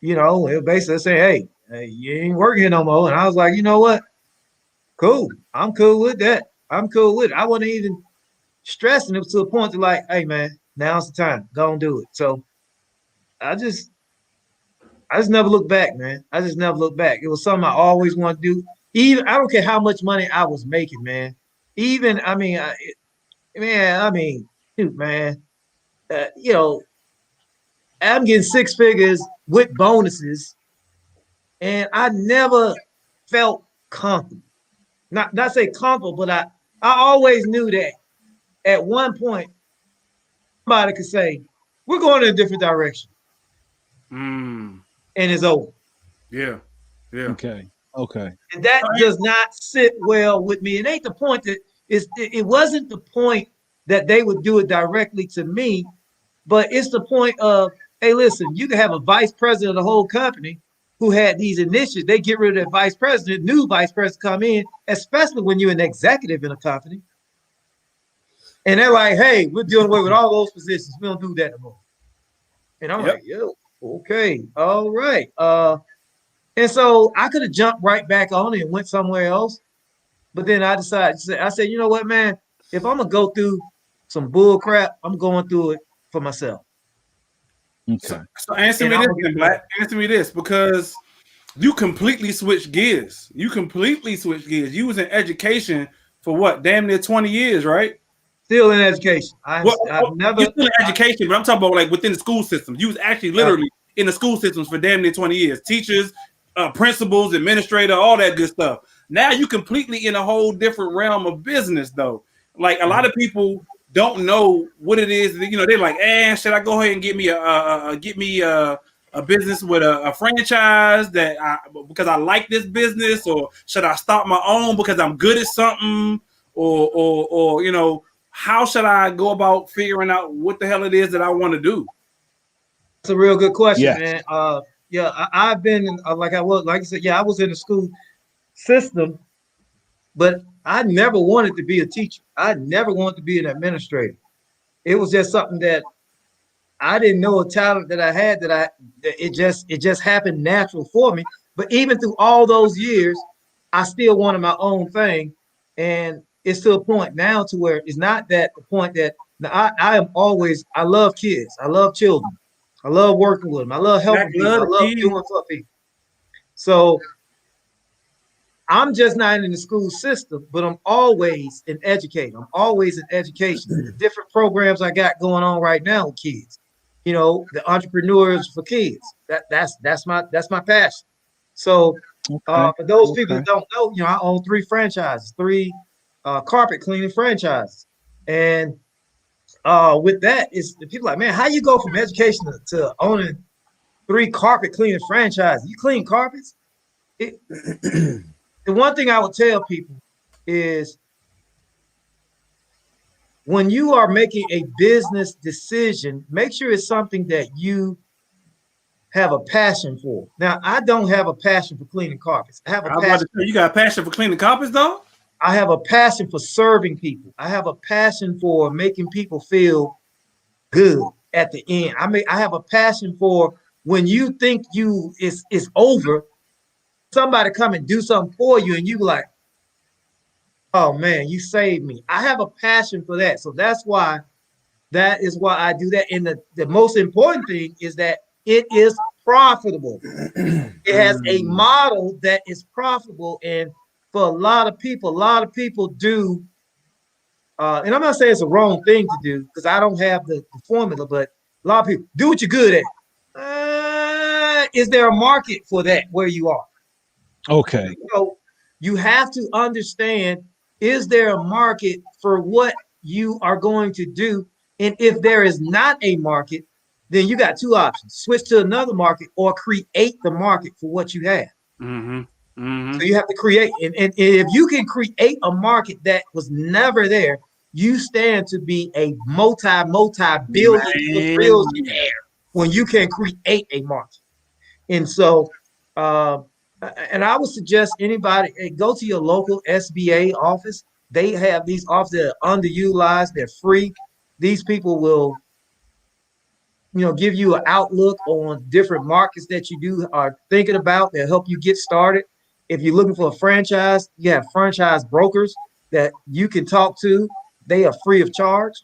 it basically say, hey, you ain't working here no more. And I was like, you know what? Cool. I'm cool with that. I'm cool with it. I wasn't even stressing it to the point to like, hey man, now's the time. Go and do it. So I just never looked back, man. I just never looked back. It was something I always wanted to do. Even I don't care how much money I was making, man. Even shoot, man. You know, I'm getting six figures with bonuses, and I never felt comfortable. Not say comfortable, but I always knew that at one point somebody could say, "We're going in a different direction," Mm. and it's over. Yeah. Yeah. Okay. Okay. And that does not sit well with me. It ain't the point that it wasn't the point that they would do it directly to me, but it's the point of, hey, listen, you can have a vice president of the whole company who had these initiatives. They get rid of that vice president, new vice president come in, especially when you're an executive in a company. And they're like, hey, we're doing away with all those positions. We don't do that anymore. And I'm like, yo, okay, all right. And so I could have jumped right back on it and went somewhere else. But then I decided, I said, you know what, man? If I'm going to go through some bull crap, I'm going through it for myself. Okay. So answer me this, Black. Answer me this, because you completely switched gears. You was in education for what? Damn near 20 years, right? Still in education. I've never. You're still in education, but I'm talking about like within the school system. You was actually literally in the school systems for damn near 20 years. Teachers, principals, administrator, all that good stuff. Now you completely in a whole different realm of business, though. Like a lot of people don't know what it is. You know, they're like, should I go ahead and get me a business with a franchise because I like this business, or should I start my own because I'm good at something, or you know, how should I go about figuring out what the hell it is that I want to do? That's a real good question, Yes. man. I've been like I said, I was in the school system, but I never wanted to be a teacher. I never wanted to be an administrator. It was just something that I didn't know a talent that I had it just happened natural for me. But even through all those years, I still wanted my own thing. And it's to a point now to where it's not that the point that I love kids. I love children. I love working with them. I love helping people. I love doing for people. So I'm just not in the school system, but I'm always an educator. I'm always in education. The different programs I got going on right now with kids. You know, the entrepreneurs for kids. That's my passion. So for those people who don't know, you know, I own 3 franchises, 3 carpet cleaning franchises. And with that, is the people like, man, how you go from education to owning 3 carpet cleaning franchises? You clean carpets? The one thing I would tell people is when you are making a business decision, make sure it's something that you have a passion for. Now, I don't have a passion for cleaning carpets. I have a passion. You got a passion for cleaning carpets, though? I have a passion for serving people. I have a passion for making people feel good at the end. I have a passion for when you think it's over, somebody come and do something for you, and you like, oh man, you saved me. I have a passion for that. So that is why I do that. And the most important thing is that it is profitable. It has a model that is profitable. And for a lot of people do, and I'm not saying it's a wrong thing to do because I don't have the formula, but a lot of people do what you're good at. Is there a market for that where you are? Okay. So you have to understand, is there a market for what you are going to do? And if there is not a market, then you got 2 options: switch to another market or create the market for what you have. So you have to create, and if you can create a market that was never there, you stand to be a multi-billion billionaire when you can create a market. And so, and I would suggest anybody go to your local SBA office. They have these offices that are underutilized. They're free. These people will, you know, give you an outlook on different markets that you are thinking about. They'll help you get started. If you're looking for a franchise, you have franchise brokers that you can talk to. They are free of charge,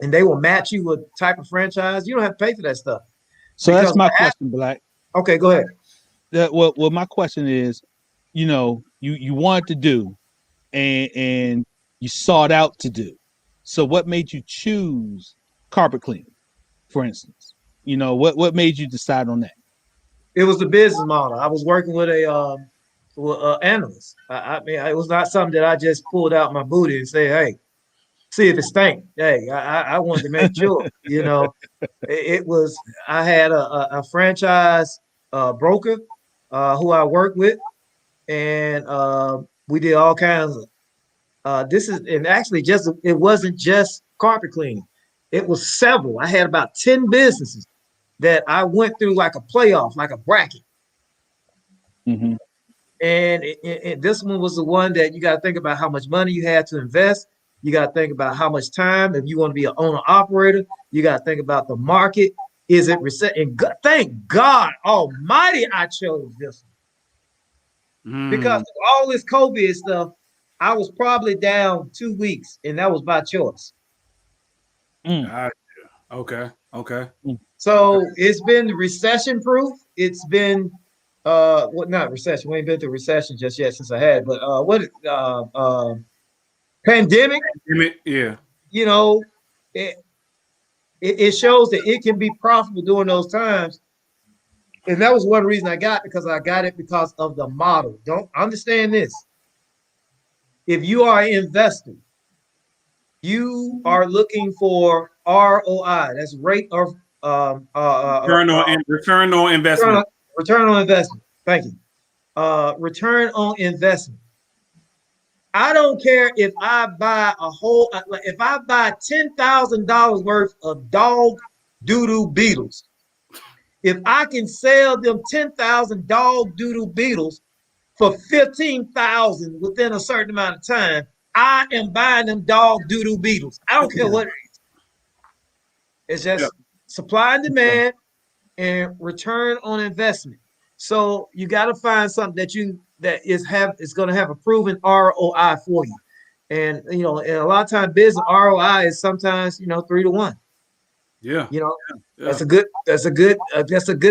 and they will match you with type of franchise. You don't have to pay for that stuff. So that's my question, Black. Okay, go ahead. Well, my question is, you wanted to do, and you sought out to do. So what made you choose carpet cleaning, for instance? What made you decide on that? It was the business model. I was working with a analyst. I mean, it was not something that I just pulled out my booty and say, "Hey, see if it stank." Hey, I wanted to make sure. It was. I had a franchise broker who I worked with, and we did all kinds of. This is and actually just it wasn't just carpet cleaning. It was several. I had about 10 businesses that I went through like a playoff, like a bracket. Mm-hmm. And this one was the one that you got to think about how much money you had to invest. You got to think about how much time. If you want to be an owner operator, you got to think about the market. Is it reset? And thank God Almighty, I chose this one because of all this COVID stuff. I was probably down 2 weeks, and that was by choice. Okay. So it's been recession proof. It's been not recession. We ain't been through recession just yet since I had, but pandemic. Yeah. It shows that it can be profitable during those times. And that was one reason I got it, because I got it because of the model. Don't understand this. If you are an investor, you are looking for ROI. That's rate of return on investment. Return on investment. Thank you. Return on investment. I don't care if I buy if I buy $10,000 worth of dog doo-doo beetles. If I can sell them 10,000 dog doo-doo beetles for 15,000 within a certain amount of time, I am buying them dog doo-doo beetles. I don't care what it is. It's just supply and demand and return on investment. So you got to find something that is going to have a proven ROI for you. And and a lot of times business ROI is sometimes 3 to 1. Yeah. That's a good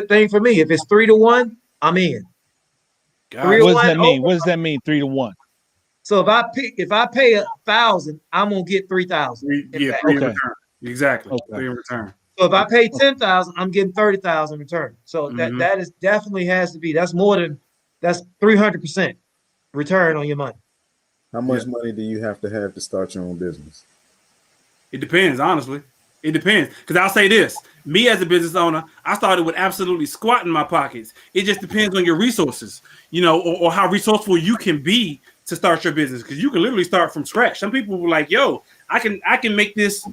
thing for me. If it's 3 to 1, I'm in. What does that mean? What does that mean? 3 to 1. So if I pay 1,000, I'm gonna get 3,000. Yeah, free in return. Exactly. Okay. Free in return. So if I pay 10,000, I'm getting 30,000 in return. So that is definitely has to be. That's 300% return on your money. How much money do you have to start your own business? It depends, honestly. It depends. Because I'll say this. Me as a business owner, I started with absolutely squat in my pockets. It just depends on your resources, or how resourceful you can be to start your business. Because you can literally start from scratch. Some people were like, yo, I can make this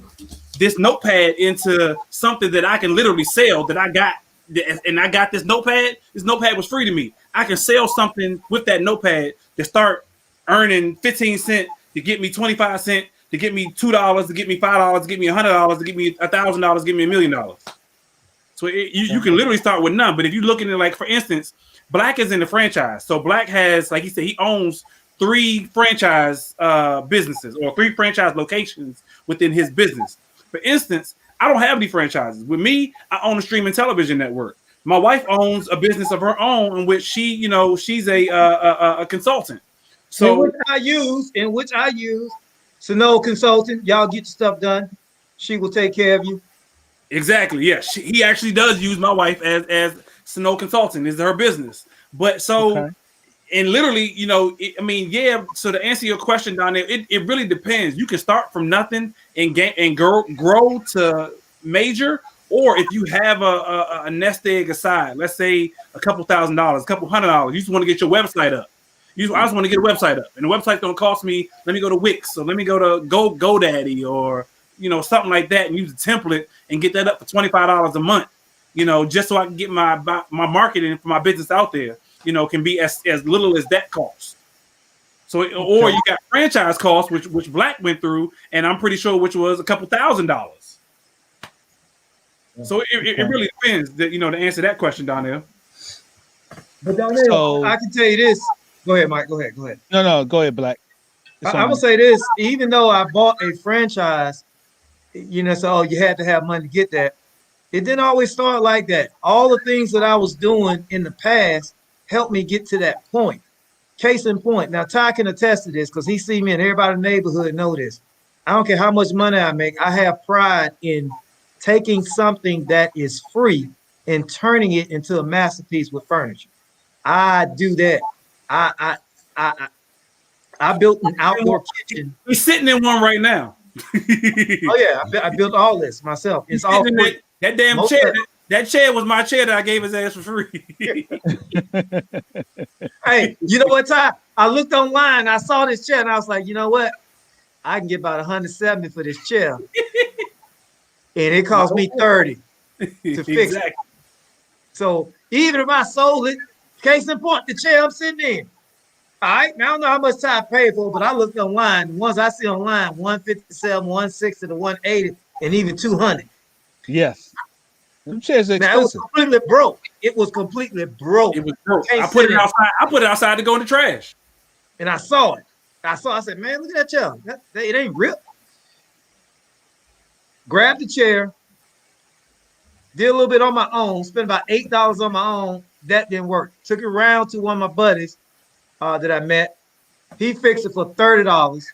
notepad into something that I can literally sell that I got. And I got this notepad. This notepad was free to me. I can sell something with that notepad to start earning 15 cents to get me 25 cents, to get me $2, to get me $5, to get me $100, to get me $1,000, to get me $1 million. So you can literally start with none. But if you look at it, like for instance, Black is in the franchise. So Black has, like he said, he owns 3 franchise businesses or 3 franchise locations within his business. For instance, I don't have any franchises. With me, I own a streaming television network. My wife owns a business of her own in which she's a consultant. So in which I use Sano Consultant. Y'all get your stuff done. She will take care of you. Exactly. Yeah. He actually does use my wife as Sano Consultant. Is her business. But so. Okay. And literally, so to answer your question down there, it really depends. You can start from nothing and grow to major, or if you have a nest egg aside, let's say a couple $1,000s, a couple $100, you just want to get your website up. I just want to get a website up, and the website don't cost me. Let me go to Wix, or let me go to GoDaddy, or something like that, and use a template and get that up for $25 a month. Just so I can get my marketing for my business out there. Can be as little as that cost. So, or you got franchise costs, which Black went through, and I'm pretty sure which was a couple $1,000s. So it really depends, to answer that question, Donnell. But Donnell, I can tell you this. Go ahead, Mike. Go ahead. No, go ahead, Black. I will say this: even though I bought a franchise, so you had to have money to get that. It didn't always start like that. All the things that I was doing in the past helped me get to that point. Case in point. Now Ty can attest to this because he see me and everybody in the neighborhood know this. I don't care how much money I make. I have pride in taking something that is free and turning it into a masterpiece with furniture. I do that. I I I, I built an outdoor kitchen. We're sitting in one right now. Oh yeah, I built all this myself. It's all free. That damn Most chair. of it. That chair was my chair that I gave his ass for free. Hey, you know what, Ty? I looked online, I saw this chair, and I was like, you know what? I can get about 170 for this chair. And it cost me 30 to fix it. So even if I sold it, case in point, the chair I'm sitting in. All right, now I don't know how much Ty paid for it, but I looked online. The ones I see online, 157, 160 to 180, and even 200. Yes. Them chairs are Now, it was expensive. completely broke. It was completely broke. It was broke. Can't I put sit it in. outside. I put it outside to go in the trash. And I saw it. I said, man, look at that chair. It ain't ripped. Grabbed the chair, did a little bit on my own, spent about $8 on my own. That didn't work. Took it around to one of my buddies that I met. He fixed it for $30.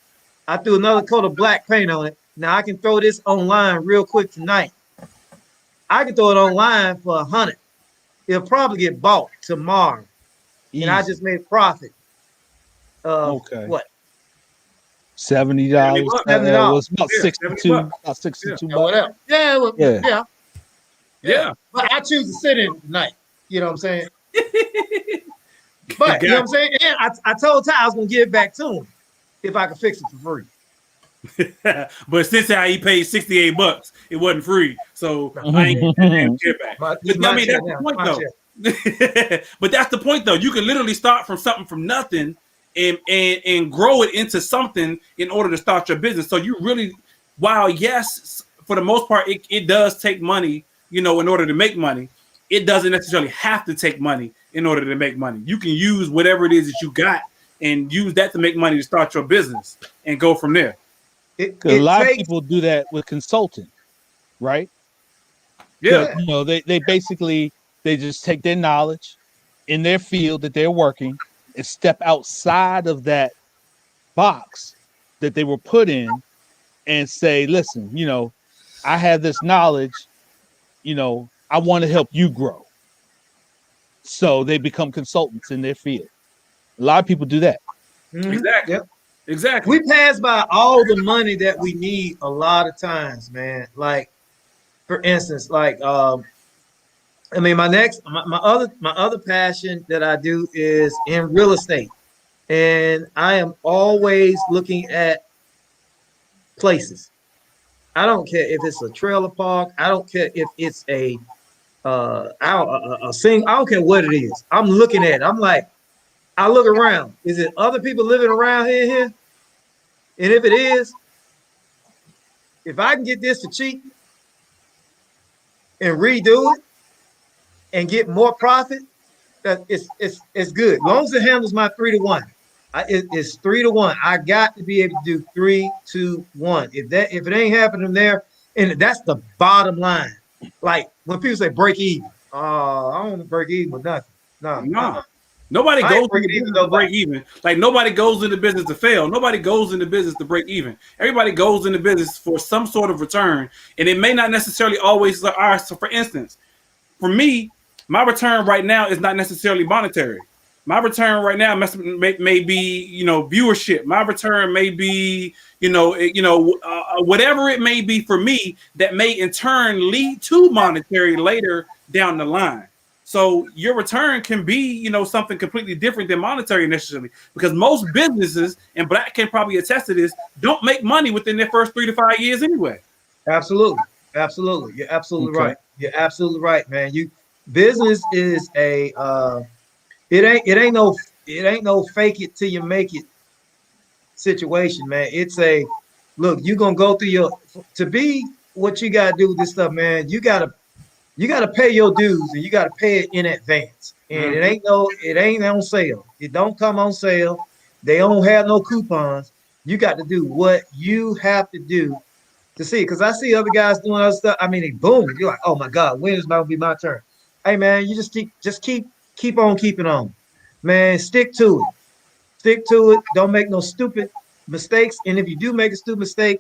I threw another coat of black paint on it. Now I can throw this online real quick tonight. I can throw it online for $100. It'll probably get bought tomorrow. Easy. And I just made profit. Okay. What? $70. $70. Was about Yeah, 62. $70. About 62 Yeah, bucks. whatever. Yeah, well, Yeah. Yeah. But I choose to sit in tonight. You know what I'm saying? But you know what I'm saying? And I told Ty I was gonna give it back to him if I could fix it for free. But since he paid $68, it wasn't free. So I ain't getting that damn chair back. But I mean, that's the point though. But that's the point though. You can literally start from something from nothing and grow it into something in order to start your business. So you really, while yes, for the most part, it does take money, in order to make money. It doesn't necessarily have to take money in order to make money. You can use whatever it is that you got and use that to make money to start your business and go from there. A lot of people do that with consulting, right? Yeah. They basically, they just take their knowledge in their field that they're working and step outside of that box that they were put in and say, listen, I have this knowledge, I want to help you grow. So they become consultants in their field. A lot of people do that. Mm-hmm. Exactly. Yep. Exactly. We pass by all the money that we need a lot of times, man. Like, for instance, my other passion that I do is in real estate. And I am always looking at places. I don't care if it's a trailer park. I don't care if it's a thing. I don't care what it is. I'm looking at it. I'm like, I look around. Is it other people living around here? And if it is, if I can get this for cheap and redo it and get more profit, that it's good. As long as it handles my 3-to-1. It's 3-to-1. I got to be able to do 3-to-1. If it ain't happening there, and that's the bottom line. Like when people say break even, I don't want to break even with nothing. No. Nobody goes into breaking even business to break even. Like nobody goes into business to fail. Nobody goes into business to break even. Everybody goes into business for some sort of return, and it may not necessarily always. So for instance, for me, my return right now is not necessarily monetary. My return right now may be, viewership. My return may be, whatever it may be for me that may in turn lead to monetary later down the line. So your return can be, something completely different than monetary necessarily, because most businesses, and Black can probably attest to this, don't make money within their first 3 to 5 years anyway. Absolutely. You're absolutely right. You're absolutely right, man. Business is it ain't no fake it till you make it situation, man. It's look, you're gonna go through to be what you gotta do with this stuff, man. You gotta pay your dues, and you gotta pay it in advance. And it ain't on sale. It don't come on sale. They don't have no coupons. You got to do what you have to do to see it. Because I see other guys doing other stuff. I mean, they booming. You're like, oh my God, when is it gonna be my turn? Hey man, you just keep on keeping on. Man, stick to it. Stick to it. Don't make no stupid mistakes. And if you do make a stupid mistake,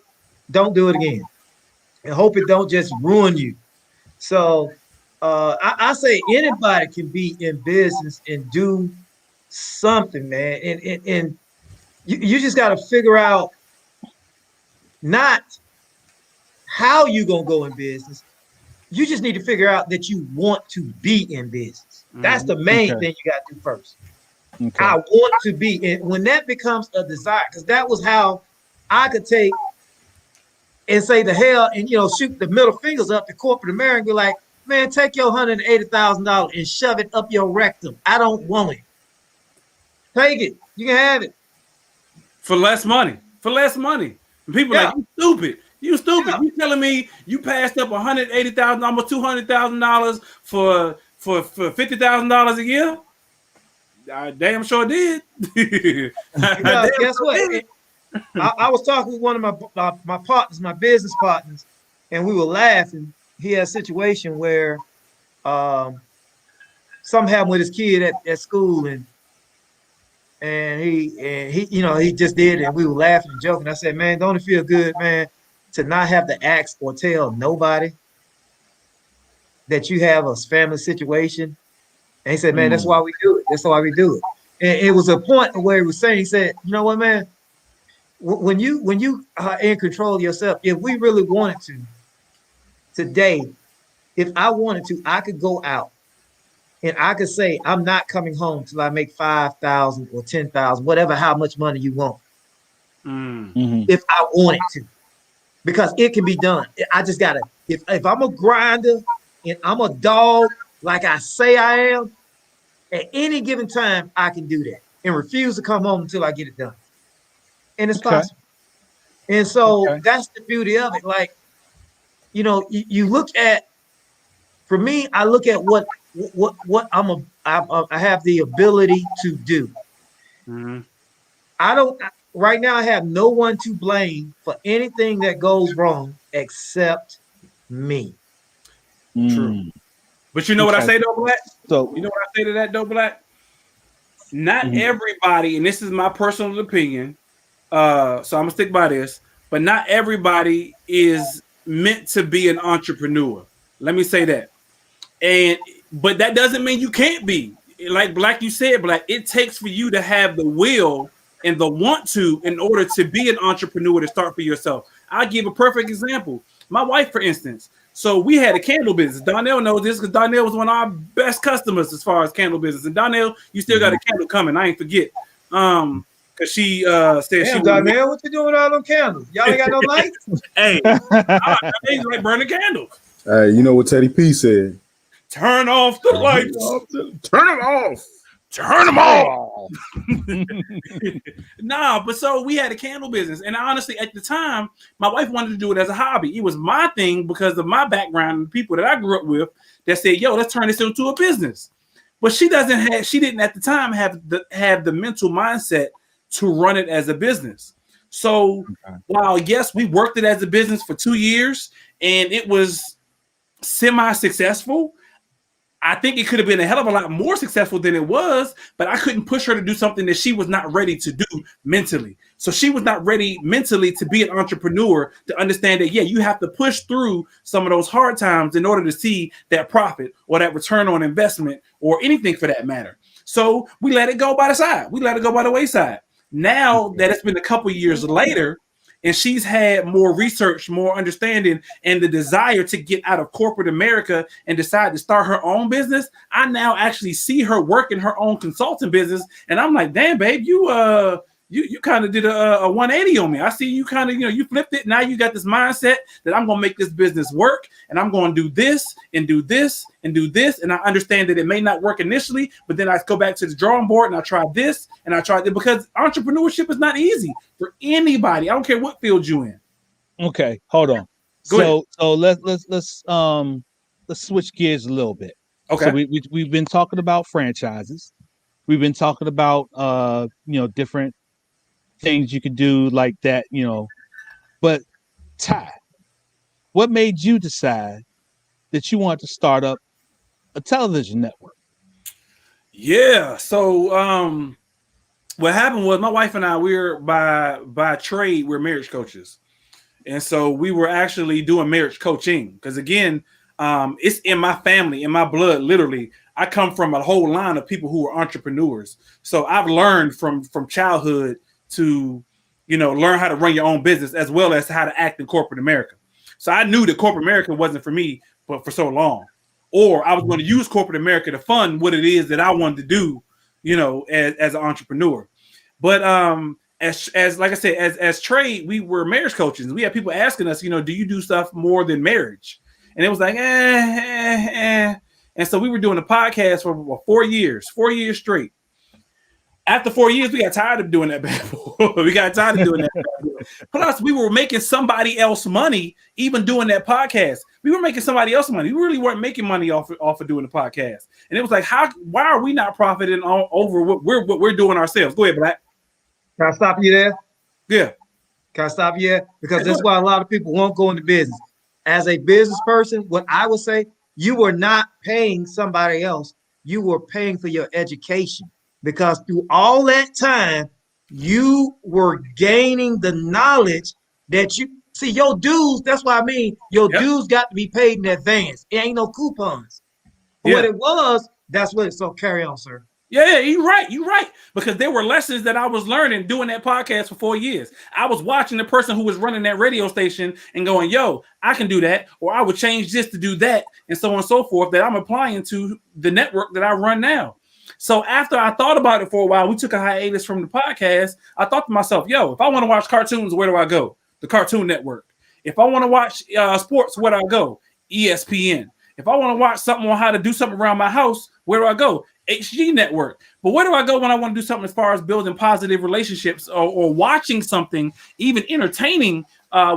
don't do it again. And hope it don't just ruin you. So I say anybody can be in business and do something, man. And you just got to figure out not how you gonna go in business. You just need to figure out that you want to be in business. That's the main thing you got to do first. Okay. I want to be. And when that becomes a desire, because that was how I could take and say the hell and shoot the middle fingers up to corporate America and be like, man, take your $180,000 and shove it up your rectum. I don't want it. Take it. You can have it. For less money. For less money. And people are like, you stupid. You stupid. You telling me you passed up $180,000, almost $200,000 for $50,000 a year? I damn sure did. Guess what? I was talking with one of my partners, my business partners, and we were laughing. He had a situation where something happened with his kid at school, and he just did it, and we were laughing and joking. I said, man, don't it feel good, man, to not have to ask or tell nobody that you have a family situation? And he said, man, that's why we do it. That's why we do it. And it was a point where he was saying, he said, you know what, man, when you are in control of yourself, if we really wanted to today, if I wanted to, I could go out and I could say, I'm not coming home till I make 5,000 or 10,000, whatever, how much money you want. If I wanted to, because it can be done. I just gotta, if I'm a grinder and I'm a dog, like I say I am, at any given time, I can do that and refuse to come home until I get it done. And it's possible. And so that's the beauty of it. Like, you look at, for me, I look at what I have the ability to do. Right now I have no one to blame for anything that goes wrong except me. True. But you know what I say though, Black? So you know what I say to that though, Black? Not everybody, and this is my personal opinion, so I'm gonna stick by this, but not everybody is meant to be an entrepreneur. Let me say that. But that doesn't mean you can't be. Like Black, you said, Black, it takes for you to have the will and the want to in order to be an entrepreneur, to start for yourself. I'll give a perfect example. My wife, for instance. So we had a candle business. Donnell knows this because Donnell was one of our best customers as far as candle business. And Donnell, you still got a candle coming. I ain't forget. Because she said, damn, Donnell, what you doing with all them candles? Y'all ain't got no lights? Hey, I like burning candles. You know what Teddy P said? Turn off the lights. Turn them off. Turn them off. Nah, but so we had a candle business. And honestly, at the time, my wife wanted to do it as a hobby. It was my thing because of my background and the people that I grew up with that said, yo, let's turn this into a business. But she didn't at the time have the mental mindset to run it as a business. So while, yes, we worked it as a business for 2 years and it was semi-successful, I think it could have been a hell of a lot more successful than it was, but I couldn't push her to do something that she was not ready to do mentally. So she was not ready mentally to be an entrepreneur, to understand that, yeah, you have to push through some of those hard times in order to see that profit or that return on investment or anything for that matter. So we let it go by the side. We let it go by the wayside. Now that it's been a couple years later, and she's had more research, more understanding, and the desire to get out of corporate America and decide to start her own business, I now actually see her working her own consulting business. And I'm like, damn, babe, you kind of did a 180 on me. I see you kind of, you flipped it. Now you got this mindset that I'm going to make this business work and I'm going to do this and do this and do this. And I understand that it may not work initially, but then I go back to the drawing board and I try this and I try that, because entrepreneurship is not easy for anybody. I don't care what field you in. Okay, hold on. So let's switch gears a little bit. Okay. So we've been talking about franchises. We've been talking about different things you could do like that, but Ty, what made you decide that you wanted to start up a television network? Yeah, so what happened was my wife and I, we're by trade, we're marriage coaches. And so we were actually doing marriage coaching because, again, it's in my family, in my blood, literally. I come from a whole line of people who are entrepreneurs. So I've learned from childhood to, learn how to run your own business as well as how to act in corporate America. So I knew that corporate America wasn't for me, but for so long. Or I was going to use corporate America to fund what it is that I wanted to do, as an entrepreneur. But as like I said, as trade, we were marriage coaches. We had people asking us, do you do stuff more than marriage? And it was like, And so we were doing a podcast for 4 years straight. After 4 years, we got tired of doing that bad boy. We got tired of doing that. Plus, we were making somebody else money, even doing that podcast. We were making somebody else money. We really weren't making money off of doing the podcast. And it was like, why are we not profiting over what we're doing ourselves? Go ahead, Black. Can I stop you there? Yeah. Can I stop you there? Because that's why a lot of people won't go into business. As a business person, what I would say, you were not paying somebody else. You were paying for your education. Because through all that time, you were gaining the knowledge that you see your dues. That's what I mean. Your dues got to be paid in advance. It ain't no coupons. What it was, that's what it. So carry on, sir. Yeah, you're right. Because there were lessons that I was learning doing that podcast for 4 years. I was watching the person who was running that radio station and going, yo, I can do that. Or I would change this to do that. And so on and so forth that I'm applying to the network that I run now. So after I thought about it for a while, we took a hiatus from the podcast. I thought to myself, yo, if I want to watch cartoons, where do I go? The Cartoon Network. If I want to watch sports, where do I go? ESPN. If I want to watch something on how to do something around my house, where do I go? HG Network. But where do I go when I want to do something as far as building positive relationships or watching something, even entertaining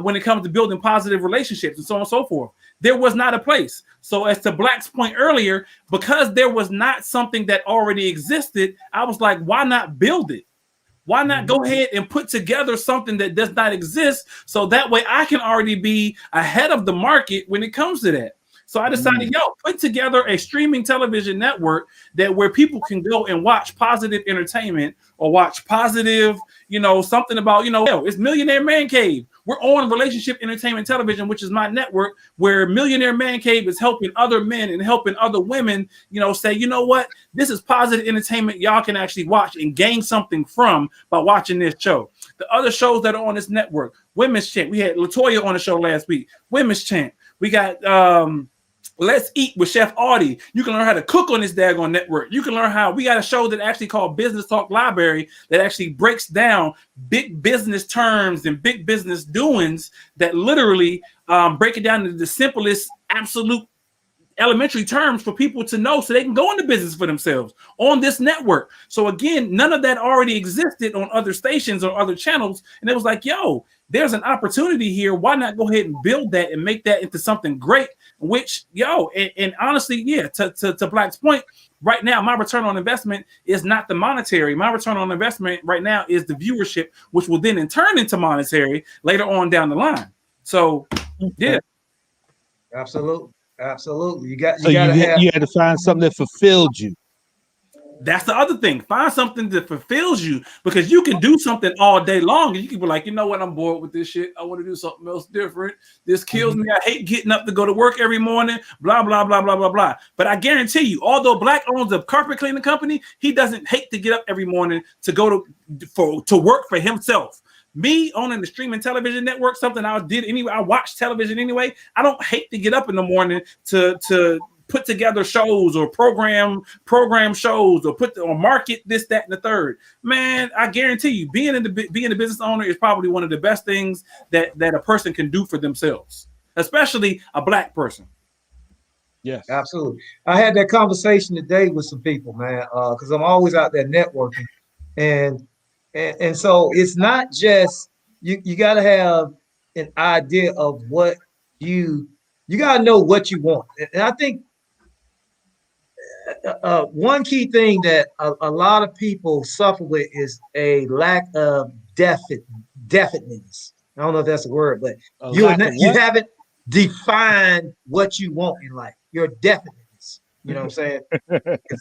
when it comes to building positive relationships and so on and so forth? There was not a place. So as to Black's point earlier, because there was not something that already existed, I was like, why not build it? Why not go ahead and put together something that does not exist so that way I can already be ahead of the market when it comes to that? So I decided, put together a streaming television network that where people can go and watch positive entertainment or watch positive, something about, it's Millionaire Man Cave. We're on Relationship Entertainment Television, which is my network, where Millionaire Man Cave is helping other men and helping other women, say, you know what? This is positive entertainment y'all can actually watch and gain something from by watching this show. The other shows that are on this network, Women's Champ. We had LaToya on the show last week. Women's Champ. We got Let's Eat with Chef Audie. You can learn how to cook on this daggone network. You can learn how we got a show that actually called Business Talk Library that actually breaks down big business terms and big business doings that literally break it down into the simplest, absolute elementary terms for people to know so they can go into business for themselves on this network. So again, none of that already existed on other stations or other channels. And it was like, yo, there's an opportunity here. Why not go ahead and build that and make that into something great? Which, and honestly, to Black's point, right now, my return on investment is not the monetary. My return on investment right now is the viewership, which will then in turn into monetary later on down the line. So, yeah. Absolutely. You had to find something that fulfilled you. That's the other thing. Find something that fulfills you, because you can do something all day long and you can be like, you know what? I'm bored with this shit. I want to do something else different. This kills me. I hate getting up to go to work every morning, blah, blah, blah, blah, blah, blah. But I guarantee you, although Black owns a carpet cleaning company, he doesn't hate to get up every morning to go to work for himself. Me owning the streaming television network, something I did anyway. I watch television anyway. I don't hate to get up in the morning to put together shows or program shows or market this, that, and the third. Man, I guarantee you, being a business owner is probably one of the best things that a person can do for themselves, especially a Black person. Yes, absolutely. I had that conversation today with some people, man, because I'm always out there networking, and so it's not just you got to have an idea of what you got to know what you want, and I think. One key thing that a lot of people suffer with is a lack of definiteness. I don't know if that's a word, but you haven't defined what you want in life. Your definiteness. You know what I'm saying?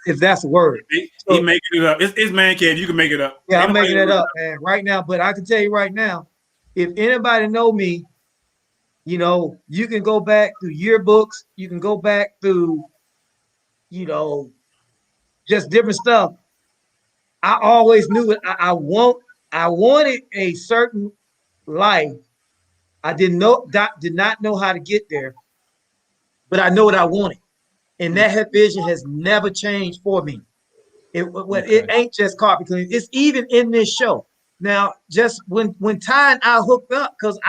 If that's a word. He making it up. It's man cave. You can make it up. Yeah, Ain't I'm making it nobody- up, man, right now. But I can tell you right now, if anybody know me, you know, you can go back through yearbooks, you can go back through, you know, just different stuff. I always knew it. I wanted a certain life. I did not know how to get there, but I know what I wanted. And that vision has never changed for me. It ain't just carpet cleaning. It's even in this show. Now, just when Ty and I hooked up, because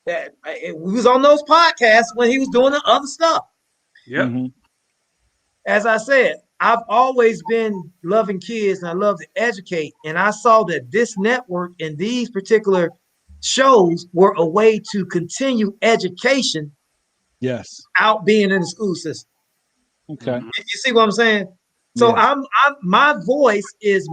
we was on those podcasts when he was doing the other stuff. Yep. Mm-hmm. As I said, I've always been loving kids and I love to educate. And I saw that this network and these particular shows were a way to continue education Yes. out being in the school system. Okay. You see what I'm saying? So Yeah. my voice is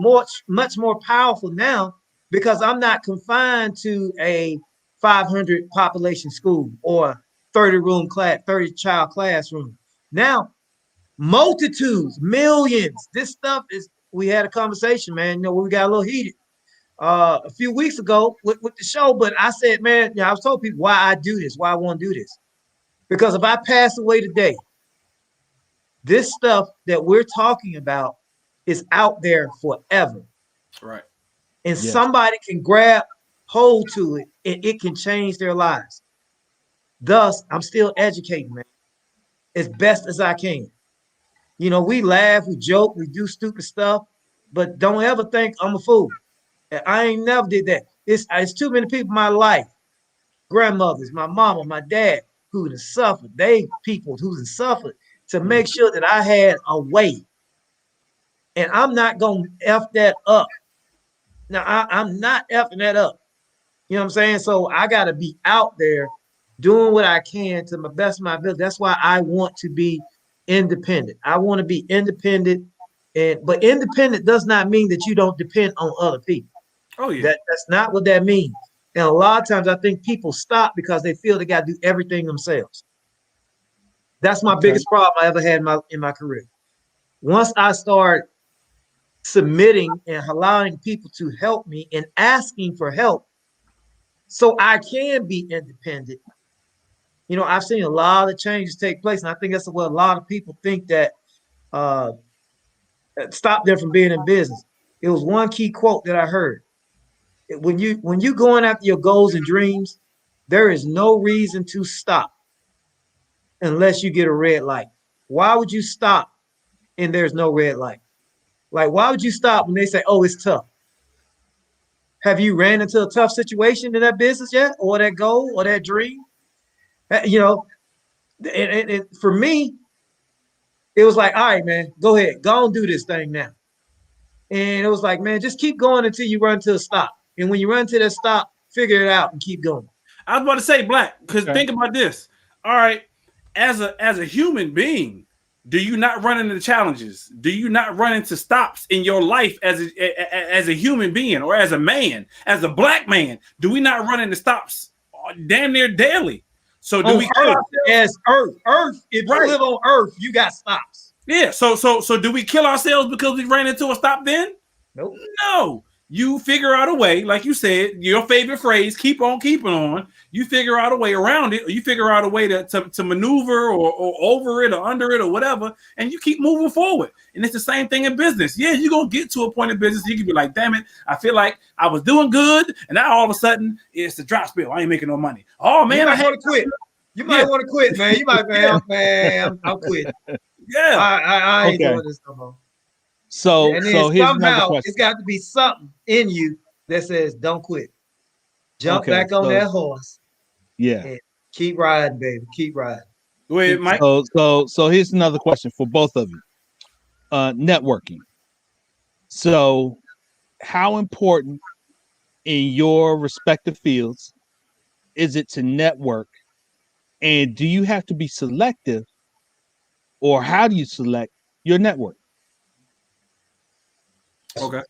much more powerful now because I'm not confined to a 500 population school or 30 child classroom. Now, multitudes, millions. This stuff is. We had a conversation, man. You know, we got a little heated a few weeks ago with the show, but I said, man, I was told people why I do this, why I want to do this, because if I pass away today, this stuff that we're talking about is out there forever. Right. And somebody can grab hold to it and it can change their lives. Thus, I'm still educating, man, as best as I can. You know, we laugh, we joke, we do stupid stuff, but don't ever think I'm a fool. I ain't never did that. It's too many people in my life, grandmothers, my mama, my dad, who have suffered. They people who have suffered to make sure that I had a way. And I'm not going to F that up. Now, I'm not effing that up. You know what I'm saying? So I got to be out there doing what I can to my best of my ability. That's why I want to be independent. I want to be independent. But independent does not mean that you don't depend on other people. Oh, yeah. That's not what that means. And a lot of times I think people stop because they feel they got to do everything themselves. That's my biggest problem I ever had in my career. Once I start submitting and allowing people to help me and asking for help so I can be independent, you know, I've seen a lot of changes take place. And I think that's what a lot of people think that stopped them from being in business. It was one key quote that I heard. When you going after your goals and dreams, there is no reason to stop unless you get a red light. Why would you stop and there's no red light? Like, why would you stop when they say, oh, it's tough? Have you ran into a tough situation in that business yet? Or that goal or that dream? You know, and for me, it was like, all right, man, go ahead. Go and do this thing now. And it was like, man, just keep going until you run to a stop. And when you run to that stop, figure it out and keep going. I was about to say, Black, because think about this. All right, as a human being, do you not run into challenges? Do you not run into stops in your life as a human being or as a man, as a Black man? Do we not run into stops damn near daily? So do on we Earth, as Earth? If you live on Earth, you got stops. Yeah. So do we kill ourselves because we ran into a stop then? Nope. No. You figure out a way, like you said, your favorite phrase, keep on keeping on. You figure out a way around it, or you figure out a way to maneuver or over it or under it or whatever, and you keep moving forward. And it's the same thing in business. Yeah, you're going to get to a point in business, you can be like, damn it, I feel like I was doing good, and now all of a sudden, it's the drop spill. I ain't making no money. Oh, man, I want to quit. You might want to quit, man. You might, man, I'm quitting. Yeah. I ain't doing this no more. So and then here's somehow it's got to be something in you that says don't quit. Jump back on that horse. Yeah. And keep riding, baby. Keep riding. Wait, Mike. So here's another question for both of you. Networking. So how important in your respective fields is it to network? And do you have to be selective, or how do you select your network? Okay.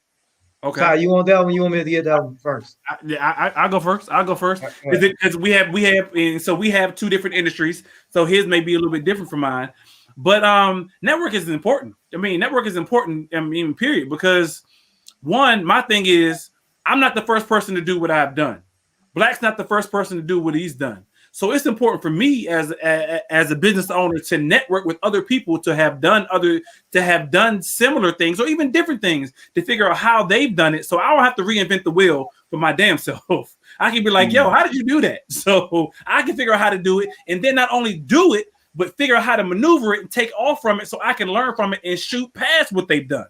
Ty, you want that one? You want me to get that one first? I'll go first. I'll go first. Because we have, and so we have two different industries. So his may be a little bit different from mine. But network is important. I mean, network is important. I mean, period. Because one, my thing is, I'm not the first person to do what I've done. Black's not the first person to do what he's done. So it's important for me as a business owner to network with other people to have done similar things or even different things to figure out how they've done it. So I don't have to reinvent the wheel for my damn self. I can be like, yo, how did you do that? So I can figure out how to do it, and then not only do it, but figure out how to maneuver it and take off from it so I can learn from it and shoot past what they've done.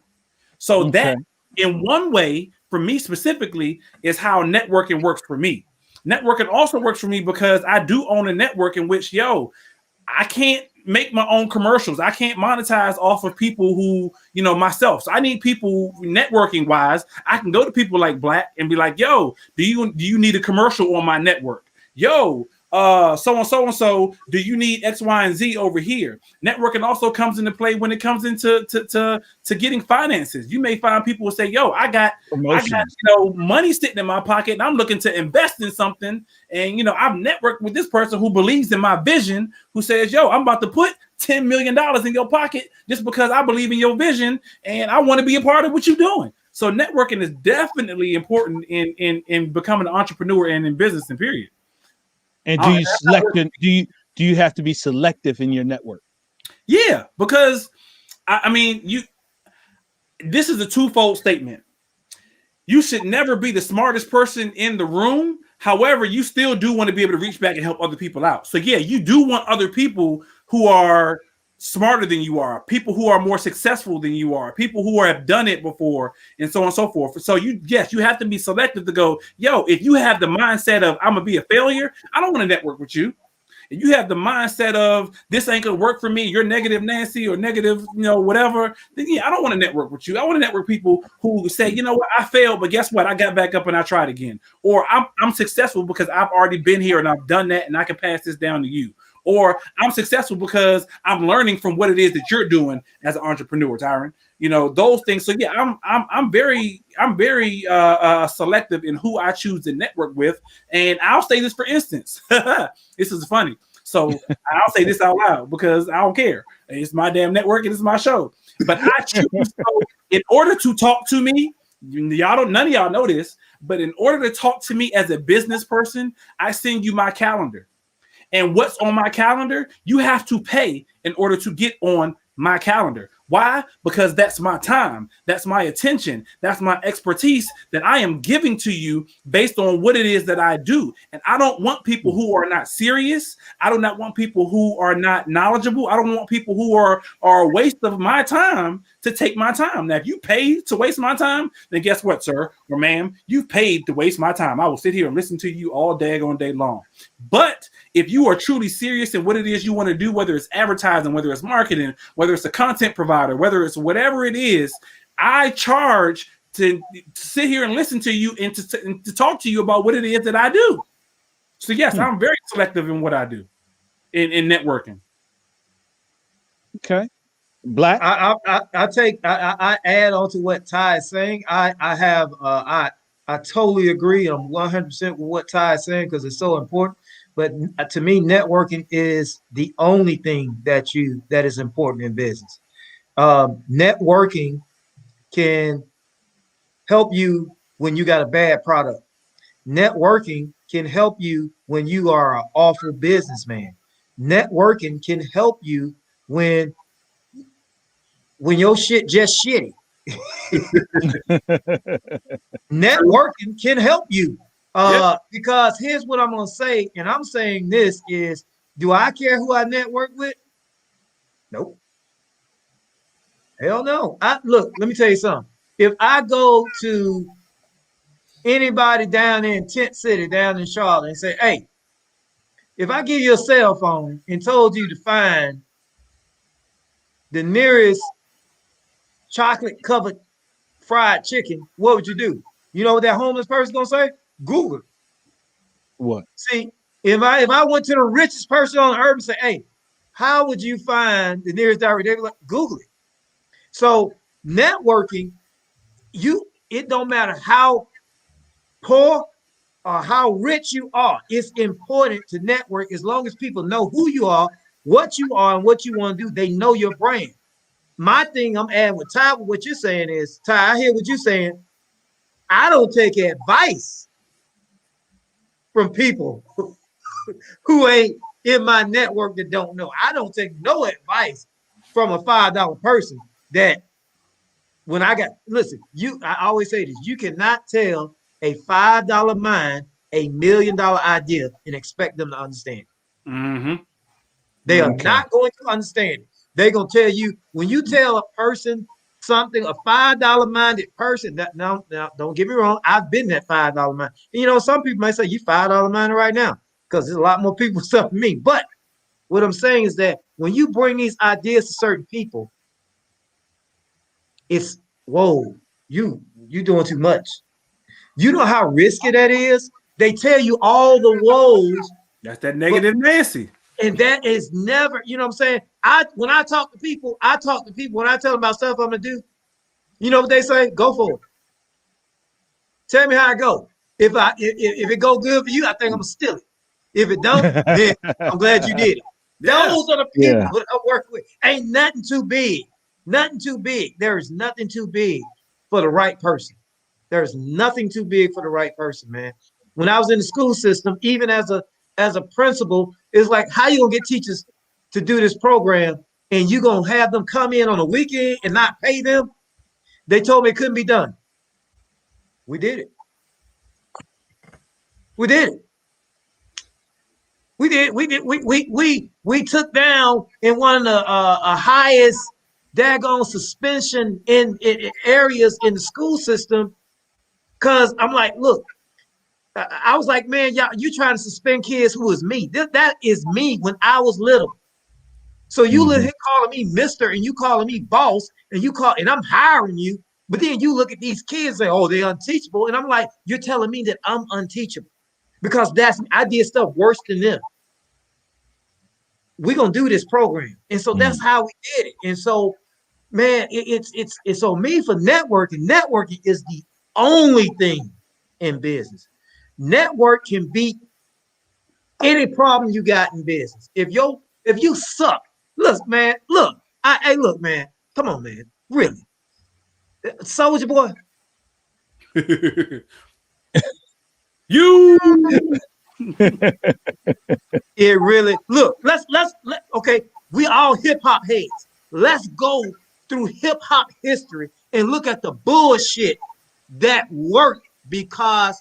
So that in one way, for me specifically, is how networking works for me. Networking also works for me because I do own a network in which, I can't make my own commercials. I can't monetize off of people who, myself. So I need people networking wise. I can go to people like Black and be like, yo, do you need a commercial on my network? Yo, so, do you need X, Y, and Z over here? Networking also comes into play when it comes into to getting finances. You may find people who say, yo, I got money sitting in my pocket and I'm looking to invest in something. And, I've networked with this person who believes in my vision, who says, yo, I'm about to put $10 million in your pocket just because I believe in your vision and I want to be a part of what you're doing. So networking is definitely important in becoming an entrepreneur and in business and period. And do you have to be selective in your network? Yeah, because this is a twofold statement. You should never be the smartest person in the room. However, you still do want to be able to reach back and help other people out. So yeah, you do want other people who are smarter than you are, people who are more successful than you are, people who have done it before, and so on and so forth. So you have to be selective to go, yo, if you have the mindset of I'm gonna be a failure, I don't want to network with you. If you have the mindset of this ain't gonna work for me, you're negative Nancy or negative, whatever, then yeah, I don't want to network with you. I want to network with people who say, you know what, I failed, but guess what? I got back up and I tried again. Or I'm successful because I've already been here and I've done that and I can pass this down to you. Or I'm successful because I'm learning from what it is that you're doing as an entrepreneur, Tyron. Those things. So yeah, I'm very selective in who I choose to network with. And I'll say this for instance. This is funny. So I'll say this out loud because I don't care. It's my damn network and it's my show. But I choose. So in order to talk to me, none of y'all know this, but in order to talk to me as a business person, I send you my calendar. And what's on my calendar, you have to pay in order to get on my calendar. Why? Because that's my time. That's my attention. That's my expertise that I am giving to you based on what it is that I do. And I don't want people who are not serious. I do not want people who are not knowledgeable. I don't want people who are a waste of my time to take my time. Now, if you pay to waste my time, then guess what, sir or ma'am? You've paid to waste my time. I will sit here and listen to you all daggone day long. But if you are truly serious in what it is you want to do, whether it's advertising, whether it's marketing, whether it's a content provider, whether it's whatever it is, I charge to sit here and listen to you and to talk to you about what it is that I do. So yes, I'm very selective in what I do in networking. Okay. Black. I add on to what Ty is saying. I totally agree. I'm 100% with what Ty is saying because it's so important. But to me, networking is the only thing that is important in business. Networking can help you when you got a bad product. Networking can help you when you are an awful businessman. Networking can help you when your shit just shitty. Networking can help you. Because here's what I'm going to say, and I'm saying this is, do I care who I network with? Nope. Hell no. Look, let me tell you something. If I go to anybody down in Tent City, down in Charlotte, and say, hey, if I give you a cell phone and told you to find the nearest chocolate-covered fried chicken, what would you do? You know what that homeless person gonna say? Google it. What? See, if I went to the richest person on earth and say, hey, how would you find the nearest direct? They be like, Google it. So networking, it don't matter how poor or how rich you are. It's important to network as long as people know who you are what you are and what you want to do. They know your brand. My thing I'm adding with Ty, what you're saying is, Ty, I hear what you're saying. I don't take advice from people who ain't in my network that don't know. I don't take no advice from a $5 person that when I got, listen, I always say this, you cannot tell a $5 mind $1 million idea and expect them to understand it. Mm-hmm. They are not going to understand it. They're going to tell you, when you tell a person something, a $5 minded person, that now don't get me wrong, I've been that $5 mind. And, you know, some people might say, you $5 minded right now, because there's a lot more people stuff than me. But what I'm saying is that when you bring these ideas to certain people, it's, whoa, you doing too much. You know how risky that is? They tell you all the woes. That's that negative Nancy. And that is never, you know what I'm saying? When I talk to people, when I tell them about stuff I'm gonna do, you know what they say? Go for it. Tell me how it go. If it go good for you, I think I'm gonna steal it. If it don't, then I'm glad you did it. Those are the people that I work with. Ain't nothing too big. Nothing too big. There is nothing too big for the right person. There's nothing too big for the right person, man. When I was in the school system, even as a principal, it's like, how you gonna get teachers to do this program and you gonna have them come in on a weekend and not pay them? They told me it couldn't be done. We did it. We did it. We took down in one of the highest daggone suspension in areas in the school system. Cause I'm like, look, I was like, man, y'all, you trying to suspend kids who is me. That is me when I was little. So you live here calling me mister and you calling me boss and I'm hiring you, but then you look at these kids and say, oh, they're unteachable. And I'm like, you're telling me that I'm unteachable because I did stuff worse than them. We're gonna do this program. And so that's how we did it. And so, man, it's on me for networking. Networking is the only thing in business. Network can beat any problem you got in business. If you suck, look, man, come on, man, really. Soldier boy. You. It really, look, okay, we all hip hop heads. Let's go through hip hop history and look at the bullshit that worked because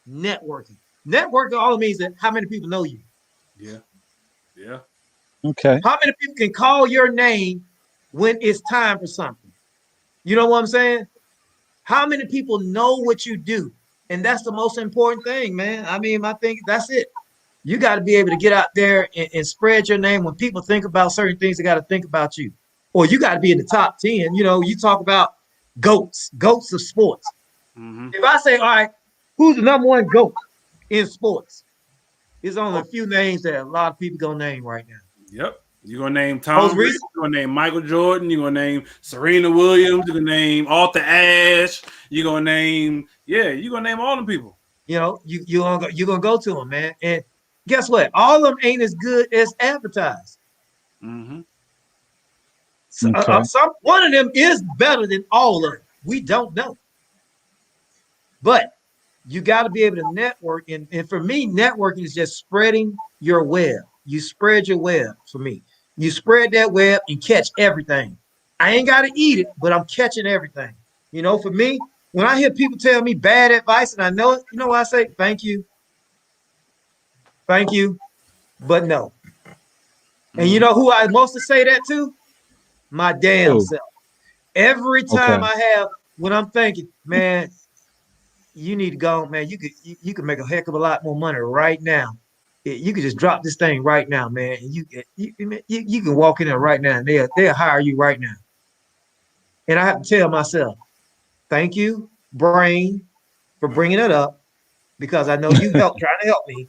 networking. Networking all it means that how many people know you? Yeah. Okay. How many people can call your name when it's time for something? You know what I'm saying? How many people know what you do? And that's the most important thing, man. I mean, I think that's it. You got to be able to get out there and spread your name. When people think about certain things, they got to think about you. Or you got to be in the top 10. You know, you talk about goats of sports. Mm-hmm. If I say, all right, who's the number one GOAT in sports? There's only a few names that a lot of people gonna name right now. Yep. You're gonna name Tom Brady, you're gonna name Michael Jordan, you're gonna name Serena Williams, you're gonna name Arthur Ashe, you're gonna name all them people. You know, you're gonna go to them, man. And guess what? All of them ain't as good as advertised. Mm-hmm. So, one of them is better than all of them. We don't know. But you got to be able to network. And for me, networking is just spreading your web. You spread your web for me. You spread that web and catch everything. I ain't got to eat it, but I'm catching everything. You know, for me, when I hear people tell me bad advice and I know it, you know what I say? Thank you. Thank you. But no. And you know who I mostly say that to? My damn self. Every time I have, when I'm thinking, man, you need to go, man. You could make a heck of a lot more money right now. You could just drop this thing right now, man. And you can walk in there right now, and they'll hire you right now. And I have to tell myself, thank you, brain, for bringing it up, because I know you trying to help me.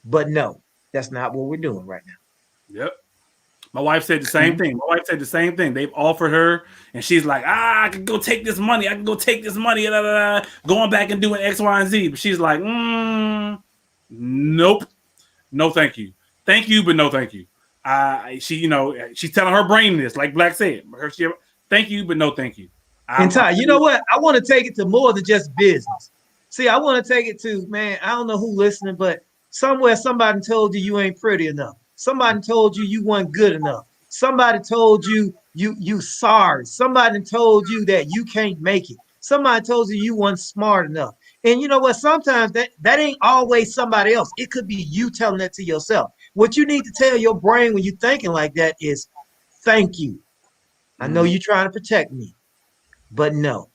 But no, that's not what we're doing right now. Yep. My wife said the same thing. They've offered her, and she's like, I can go take this money. Going back and doing X, Y, and Z. But she's like, nope. No, thank you. Thank you, but no, thank you. she's telling her brain this, like Black said. Thank you, but no thank you. And Ty, you know what? I want to take it to more than just business. See, I want to take it to, man, I don't know who listening, but somewhere somebody told you ain't pretty enough. Somebody told you weren't good enough. Somebody told you sorry. Somebody told you that you can't make it. Somebody told you weren't smart enough. And you know what? Sometimes that ain't always somebody else. It could be you telling that to yourself. What you need to tell your brain when you're thinking like that is, thank you. I know you're trying to protect me, but no,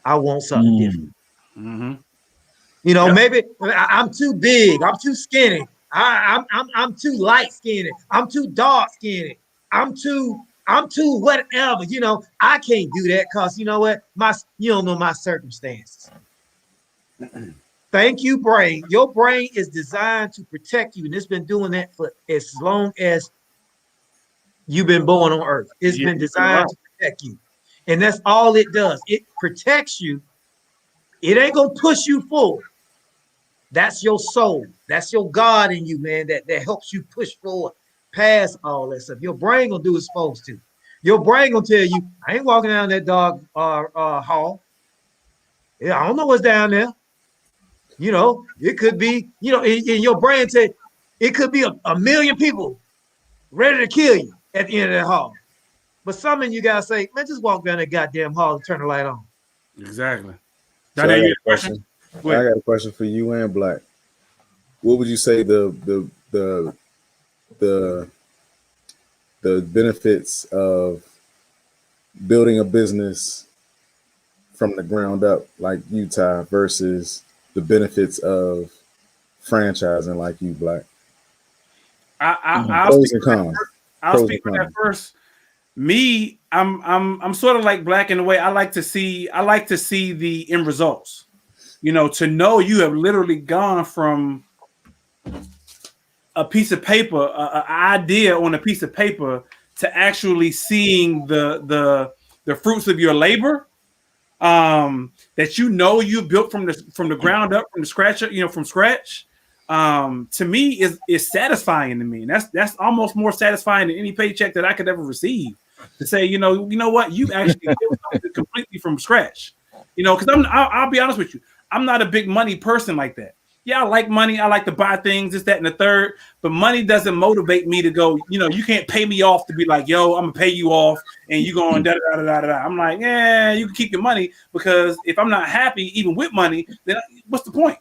I want something different. Mm-hmm. You know, maybe I'm too big. I'm too skinny. I'm too light skinned. I'm too dark skinned. I'm too whatever. You know, I can't do that because you know what? You don't know my circumstances. Thank you, brain. Your brain is designed to protect you, and it's been doing that for as long as you've been born on earth. It's been designed to protect you. And that's all it does. It protects you. It ain't gonna push you forward. That's your soul. That's your God in you, man, that helps you push forward past all that stuff. Your brain gonna do what it's supposed to. Your brain gonna tell you, I ain't walking down that dark hall. Yeah, I don't know what's down there. You know, it could be, you know, in your brain said it could be a million people ready to kill you at the end of that hall. But some of you guys say, man, just walk down that goddamn hall and turn the light on. Exactly. So I got a question for you and Black. What would you say the benefits of building a business from the ground up like you, Ty, versus the benefits of franchising like you, Black? I'll speak on that first. Me, I'm sort of like Black in a way. I like to see the end results. You know, to know you have literally gone from a piece of paper, an idea on a piece of paper, to actually seeing the fruits of your labor. That you built from the ground up, from scratch. To me is satisfying to me, and that's almost more satisfying than any paycheck that I could ever receive. To say, you know what, you actually built something completely from scratch. You know, because I'll be honest with you, I'm not a big money person like that. Yeah, I like money. I like to buy things, this, that, and the third. But money doesn't motivate me to go. You know, you can't pay me off to be like, yo, I'm gonna pay you off, and you going da da da da da. I'm like, yeah, you can keep your money, because if I'm not happy even with money, then what's the point?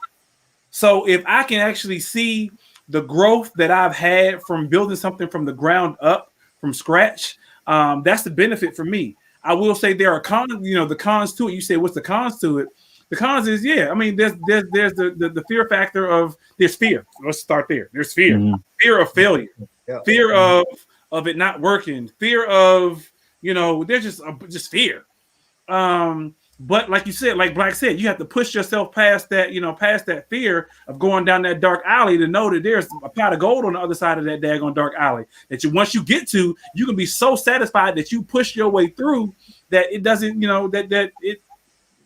So if I can actually see the growth that I've had from building something from the ground up, from scratch, that's the benefit for me. I will say there are cons. You know, the cons to it. You say, what's the cons to it? The cons is, I mean, there's the fear factor of, there's fear. Let's start there. There's fear, fear of failure, fear of it not working, fear of, there's just fear. But like you said, like Black said, you have to push yourself past that, past that fear of going down that dark alley to know that there's a pot of gold on the other side of that daggone dark alley. That once you get to, you can be so satisfied that you push your way through, that it doesn't,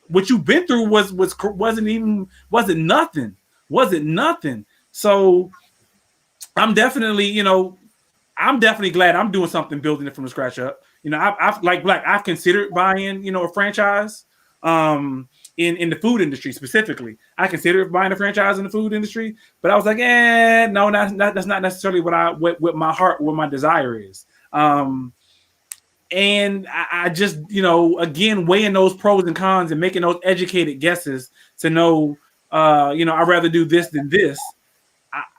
what you've been through wasn't nothing. So I'm definitely glad I'm doing something, building it from the scratch up. I've like Black, I've considered buying, a franchise in the food industry specifically. I considered buying a franchise in the food industry, but I was like, no, that's not necessarily what my heart, what my desire is. And I just, again, weighing those pros and cons and making those educated guesses to know, I'd rather do this than this.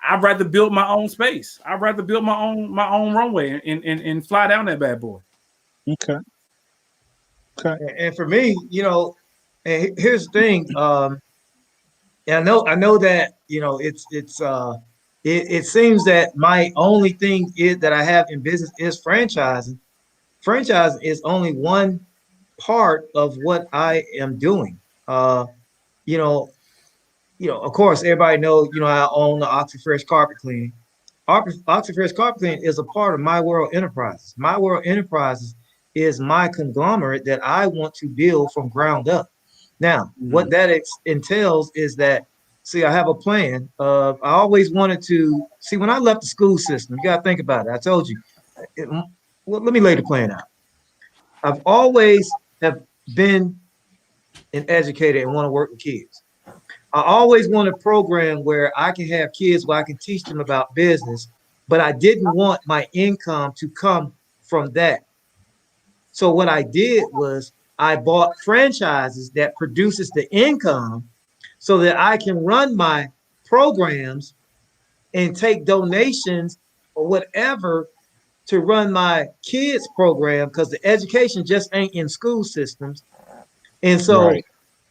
I'd rather build my own space. I'd rather build my own runway and fly down that bad boy. Okay. And for me, and here's the thing. And I know that, it seems that my only thing that I have in business is franchising. Franchising is only one part of what I am doing. Of course, everybody knows, I own the OxyFresh carpet cleaning. OxyFresh carpet cleaning is a part of My World Enterprises. My World Enterprises is my conglomerate that I want to build from ground up. Now, what that entails is that see, I have a plan. I always wanted to see when I left the school system. You got to think about it. I told you. Well, let me lay the plan out. I've always have been an educator and want to work with kids. I always want a program where I can have kids where I can teach them about business, but I didn't want my income to come from that. So what I did was I bought franchises that produces the income so that I can run my programs and take donations or whatever to run my kids program because the education just ain't in school systems. And so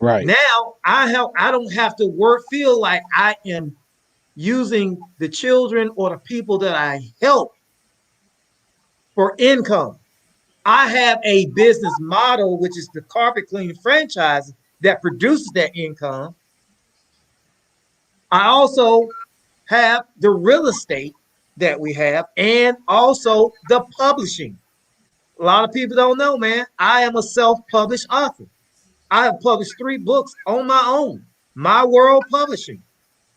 Right. now I don't have to feel like I am using the children or the people that I help for income. I have a business model, which is the carpet cleaning franchise that produces that income. I also have the real estate that we have and also the publishing. A lot of people don't know, man. I am a self-published author. I have published 3 books on my own. My World Publishing.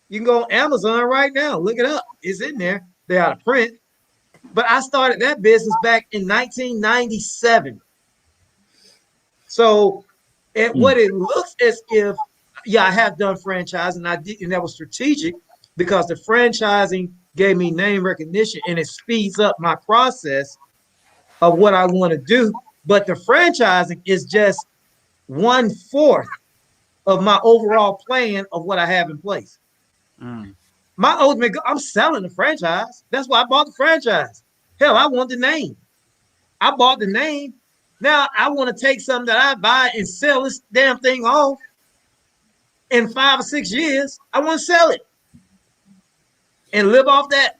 You can go on Amazon right now. Look it up. It's in there. They're out of print. But I started that business back in 1997. So what it looks as if, yeah, I have done franchising. I did, and that was strategic because the franchising gave me name recognition and it speeds up my process of what I want to do. But the franchising is just 1/4 of my overall plan of what I have in place. My ultimate goal, I'm selling the franchise. That's why I bought the franchise. Hell, I want the name. I bought the name. Now I want to take something that I buy and sell this damn thing off in 5 or 6 years. I want to sell it and live off that.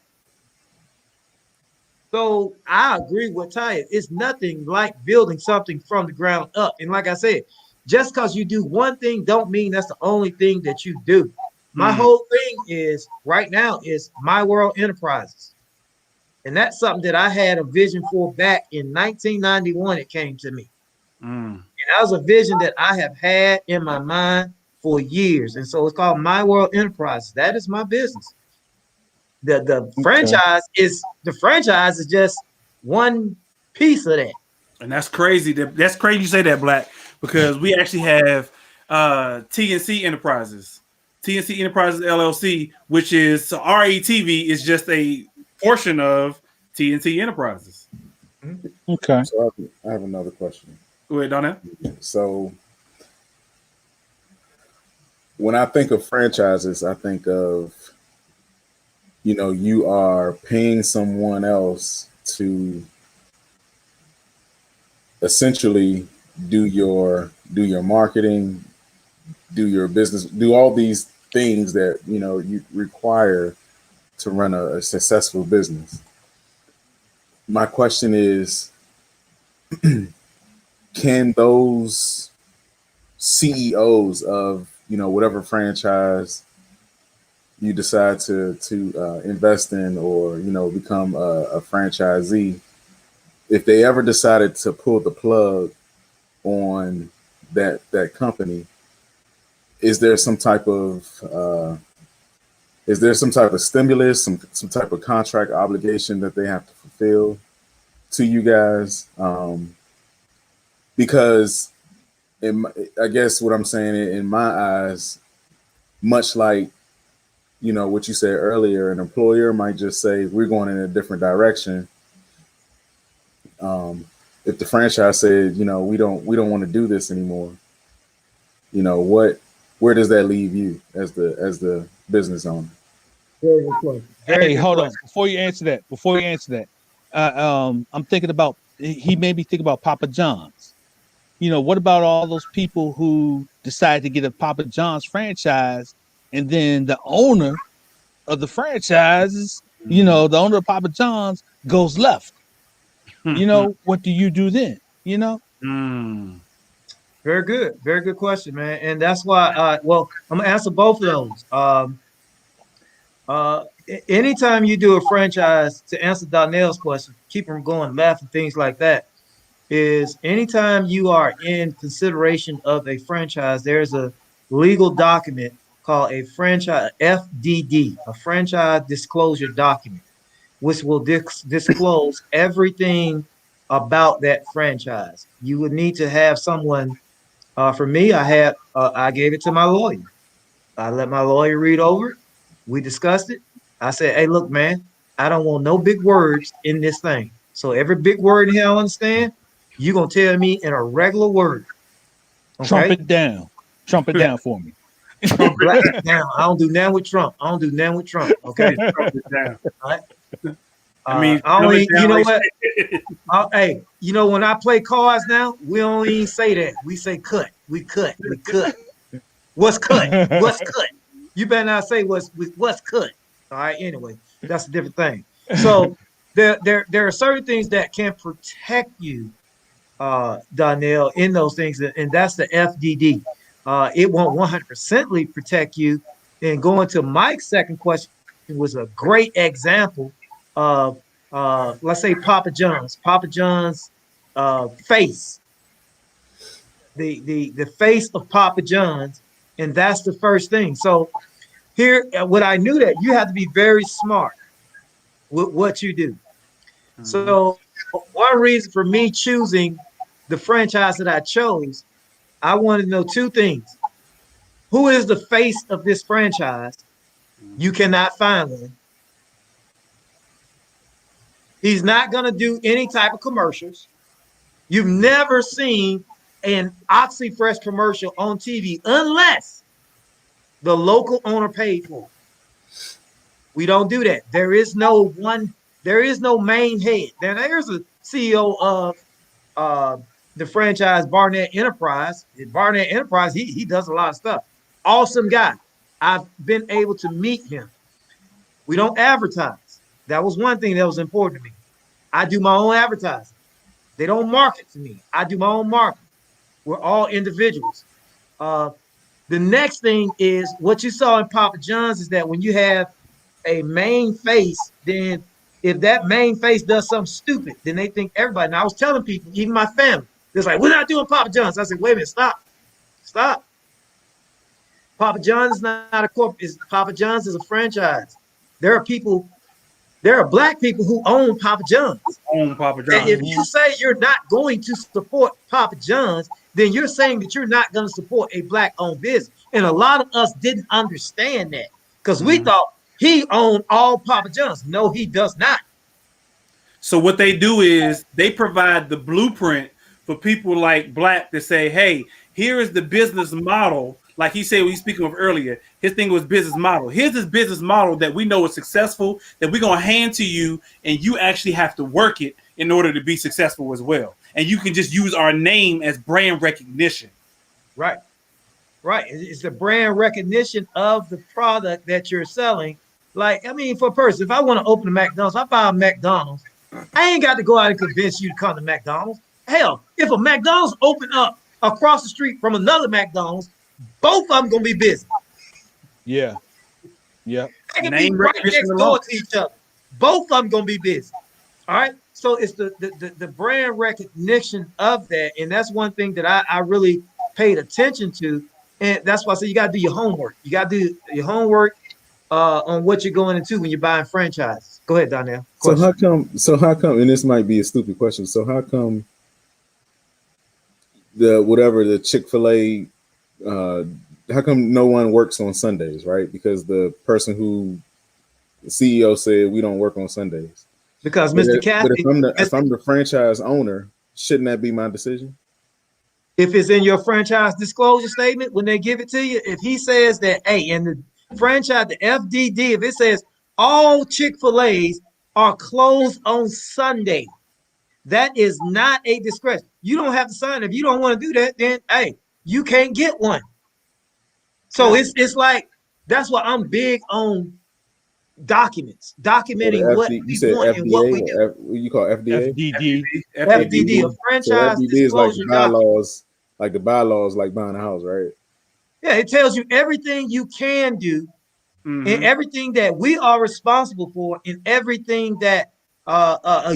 So I agree with Ty. It's nothing like building something from the ground up. And like I said, just because you do one thing don't mean that's the only thing that you do. My whole thing is right now is My World Enterprises. And that's something that I had a vision for back in 1991. It came to me. And that was a vision that I have had in my mind for years. And so it's called My World Enterprises. That is my business. The franchise is just one piece of that. And that's crazy. That's crazy you say that, Black, because we actually have TNC Enterprises. TNC Enterprises LLC, which is so RETV is just a portion of TNT Enterprises. Okay. So I have another question. Go ahead, Donna. So when I think of franchises, I think of, you are paying someone else to essentially do your marketing, do your business, do all these things that you require to run a successful business. My question is, can those CEOs of whatever franchise you decide to invest in or become a franchisee, if they ever decided to pull the plug on that company, is there some type of stimulus, some type of contract obligation that they have to fulfill to you guys? Because I guess what I'm saying, in my eyes, much like what you said earlier, an employer might just say we're going in a different direction. If the franchise said, we don't want to do this anymore, where does that leave you as the business owner? Very good question. Hey, hold on. Before you answer that, I'm thinking about, he made me think about Papa John's. What about all those people who decide to get a Papa John's franchise, and then the owner of the franchises, the owner of Papa John's goes left? What do you do then? Very good. Very good question, man. And that's why, I'm going to answer both of those. Anytime you do a franchise, to answer Donnell's question, keep them going left and things like that, is anytime you are in consideration of a franchise, there's a legal document called a franchise FDD, a franchise disclosure document, which will disclose everything about that franchise. You would need to have someone. For me, I gave it to my lawyer. I let my lawyer read over it. We discussed it. I said, "Hey, look, man, I don't want no big words in this thing. So every big word in here I understand, you're gonna tell me in a regular word. Trump Okay? it down. Trump it down for me. Black it down. I don't do nothing with Trump. I don't do nothing with Trump. Okay. Trump it down. All right. I mean, I dumb it only, down you know like what? Hey, you know, when I play cards now, we don't even say that. We say cut. We cut. We cut. What's cut? What's cut? You better not say what's cut. All right. Anyway, that's a different thing. So there are certain things that can protect you, Donnell, in those things, and that's the FDD. It won't 100% protect you. And going to Mike's second question was a great example of, let's say, Papa John's. Papa John's face, the face of Papa John's, and that's the first thing. So here, what I knew that you have to be very smart with what you do. So one reason for me choosing the franchise that I chose, I wanted to know two things. Who is the face of this franchise? You cannot find one. He's not going to do any type of commercials. You've never seen an OxyFresh commercial on TV unless the local owner paid for it. We don't do that. There is no main head. There's a CEO of the franchise Barnett Enterprise. Barnett Enterprise, he does a lot of stuff. Awesome guy. I've been able to meet him. We don't advertise. That was one thing that was important to me. I do my own advertising. They don't market to me. I do my own marketing. We're all individuals. The next thing is what you saw in Papa John's is that when you have a main face, then if that main face does something stupid, then they think everybody. And I was telling people, even my family, they're like, we're not doing Papa John's. I said, wait a minute, stop. Papa John's is not a corporate. Papa John's is a franchise. There are black people who own Papa John's. Own Papa John's. And if you say you're not going to support Papa John's, then you're saying that you're not going to support a black-owned business. And a lot of us didn't understand that because we thought he owned all Papa John's. No, he does not. So what they do is they provide the blueprint for people like Black to say, hey, here is the business model. Like he said, we speaking of earlier, his thing was business model. Here's this business model that we know is successful, that we're going to hand to you, and you actually have to work it in order to be successful as well. And you can just use our name as brand recognition. Right. It's the brand recognition of the product that you're selling. Like, I mean, for a person, if I want to open a McDonald's, I buy a McDonald's. I ain't got to go out and convince you to come to McDonald's. Hell, if a McDonald's open up across the street from another McDonald's, both of them gonna be busy. Yeah. They can be right next door to each other. Both of them gonna be busy. All right. So it's the brand recognition of that, and that's one thing that I really paid attention to, and that's why I say you gotta do your homework. You gotta do your homework on what you're going into when you're buying franchises. Go ahead, Donnell. So how come? And this might be a stupid question. So how come the Chick-fil-A? How come no one works on Sundays, right? Because the CEO said we don't work on Sundays. Because Mr. Kathy, if I'm the franchise owner, shouldn't that be my decision? If it's in your franchise disclosure statement when they give it to you, if he says that, hey, in the franchise, the FDD, if it says all Chick-fil-A's are closed on Sunday, that is not a discretion. You don't have to sign. If you don't want to do that, then hey, you can't get one. So it's like that's why I'm big on documents, documenting what we want FDA, and what we do. You call FDA? FDD, a franchise FDD is like the document. bylaws, like buying a house, right? Yeah, it tells you everything you can do and everything that we are responsible for and everything that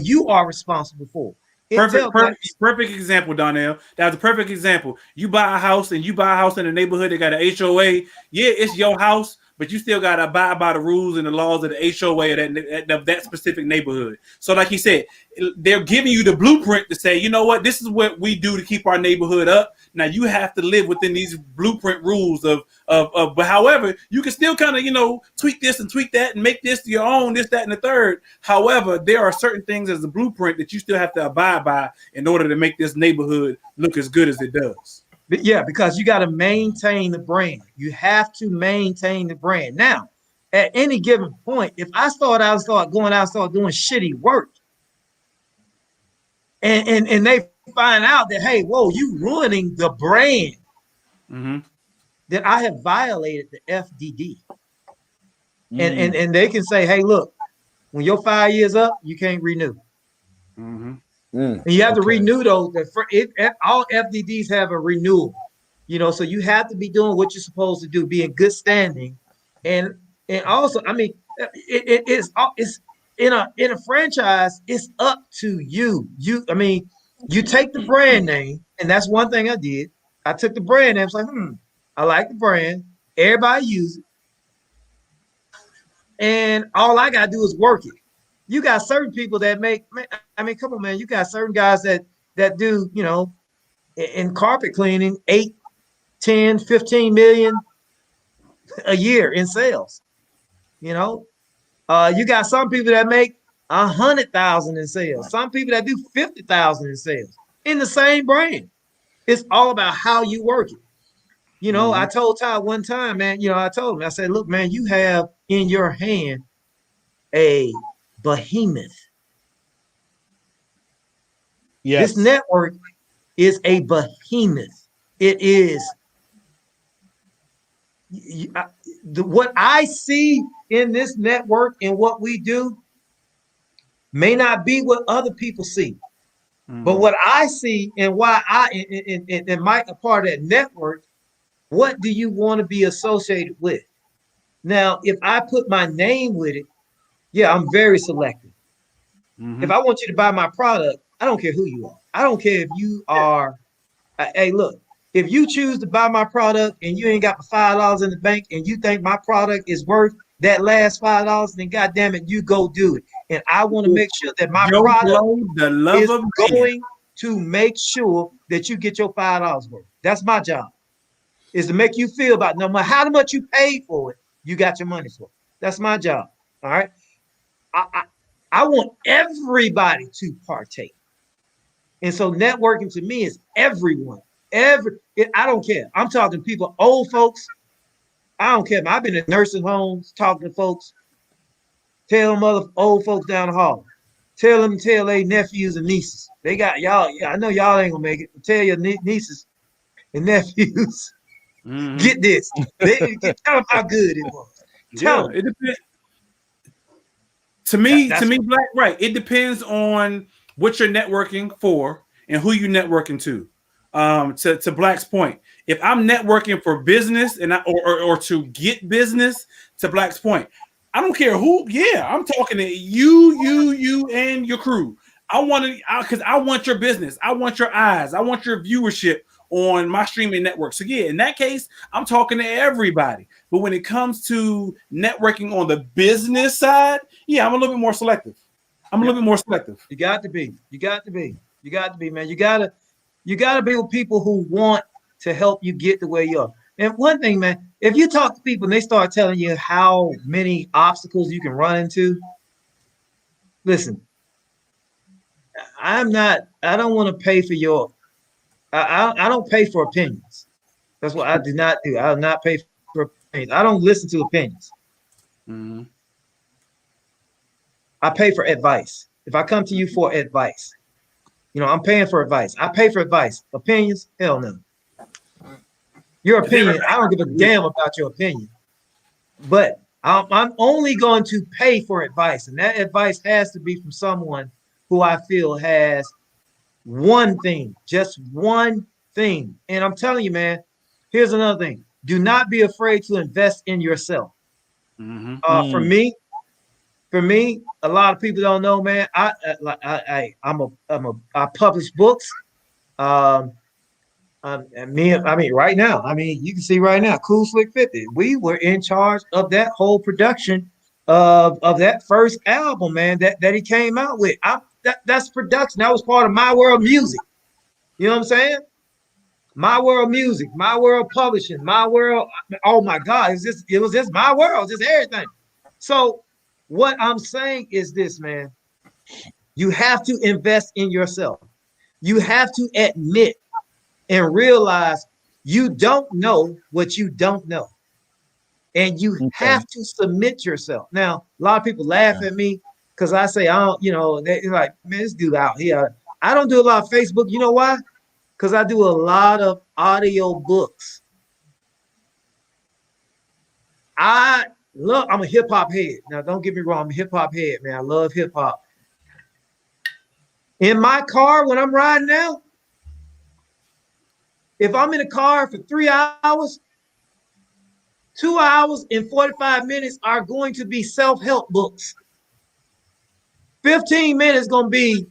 you are responsible for. Perfect example, Donnell. That was a perfect example. You buy a house and you buy a house in a neighborhood that got an HOA. Yeah, it's your house, but you still got to abide by the rules and the laws of the HOA of that specific neighborhood. So like he said, they're giving you the blueprint to say, you know what, this is what we do to keep our neighborhood up. Now you have to live within these blueprint rules but however, you can still kind of, tweak this and tweak that and make this your own, this, that, and the third. However, there are certain things as a blueprint that you still have to abide by in order to make this neighborhood look as good as it does. Yeah, because you got to maintain the brand. You have to maintain the brand. Now, at any given point, if I start doing shitty work, and they find out that, hey, whoa, you ruining the brand, that I have violated the FDD. And they can say, hey, look, when your 5 years up, you can't renew. And you have to renew those. All FDDs have a renewal, so you have to be doing what you're supposed to do, be in good standing. And also, I mean, it's in a franchise, it's up to you. You take the brand name, and that's one thing I did. I took the brand name. It's like, I like the brand. Everybody use it. And all I got to do is work it. You got certain people that come on, man. You got certain guys that do, in carpet cleaning, 8, 10, 15 million a year in sales. You got some people that make 100,000 in sales. Some people that do 50,000 in sales in the same brand. It's all about how you work it. I told Ty one time, man, I told him, I said, look, man, you have in your hand a behemoth. Yes. This network is a behemoth. It is what I see in this network and what we do may not be what other people see. But what I see and why and Mike a part of that network, what do you want to be associated with? Now, if I put my name with it, yeah, I'm very selective. If I want you to buy my product, I don't care who you are. I don't care if you are, hey, look, if you choose to buy my product and you ain't got the $5 in the bank and you think my product is worth that last $5, then goddamn it, you go do it. And I want to make sure that my product is going to make sure that you get your $5 worth. That's my job, is to make you feel about no matter how much you paid for it, you got your money's worth. That's my job. All right. I want everybody to partake. And so networking to me is everyone. I don't care. I'm talking people, old folks. I don't care. I've been in nursing homes talking to folks. Tell them other old folks down the hall. Tell their nephews and nieces. They got y'all. Yeah, I know y'all ain't gonna make it. Tell your nieces and nephews. Get this. Tell them how good it was. Tell them. It depends. To me, Black, right? It depends on what you're networking for and who you're networking to. To Black's point, if I'm networking for business or to get business, to Black's point, I don't care who. Yeah, I'm talking to you, and your crew. Because I want your business. I want your eyes. I want your viewership on my streaming network. So yeah, in that case, I'm talking to everybody. But when it comes to networking on the business side, yeah, I'm a little bit more selective. A little bit more selective. You got to be, man. You got to be, man. You gotta be with people who want to help you get to where you are. And one thing, man, if you talk to people and they start telling you how many obstacles you can run into, listen, I don't want to pay for I don't pay for opinions. That's what I do not do. I do not pay for opinions. I don't listen to opinions. I pay for advice. If I come to you for advice, I'm paying for advice. I pay for advice. Opinions? Hell no. Your opinion, I don't give a damn about your opinion. But I'm only going to pay for advice. And that advice has to be from someone who I feel has one thing, just one thing. And I'm telling you, man, here's another thing. Do not be afraid to invest in yourself. For me, for me, a lot of people don't know, man. I publish books. Right now, you can see right now, Cool Slick 50. We were in charge of that whole production of that first album, man, that he came out with. That's production. That was part of My World Music. You know what I'm saying? My World Music, My World Publishing, My World. Oh my God, it was just My World, just everything. So what I'm saying is this, man. You have to invest in yourself. You have to admit and realize you don't know what you don't know. And you have to submit yourself. Now, a lot of people laugh at me because I say, I don't, they're like, man, this dude out here. I don't do a lot of Facebook. You know why? Because I do a lot of audio books. I'm a hip hop head. Now, don't get me wrong. I'm a hip hop head, man. I love hip hop. In my car, when I'm riding now, if I'm in a car for 3 hours, 2 hours and 45 minutes are going to be self-help books. 15 minutes going to be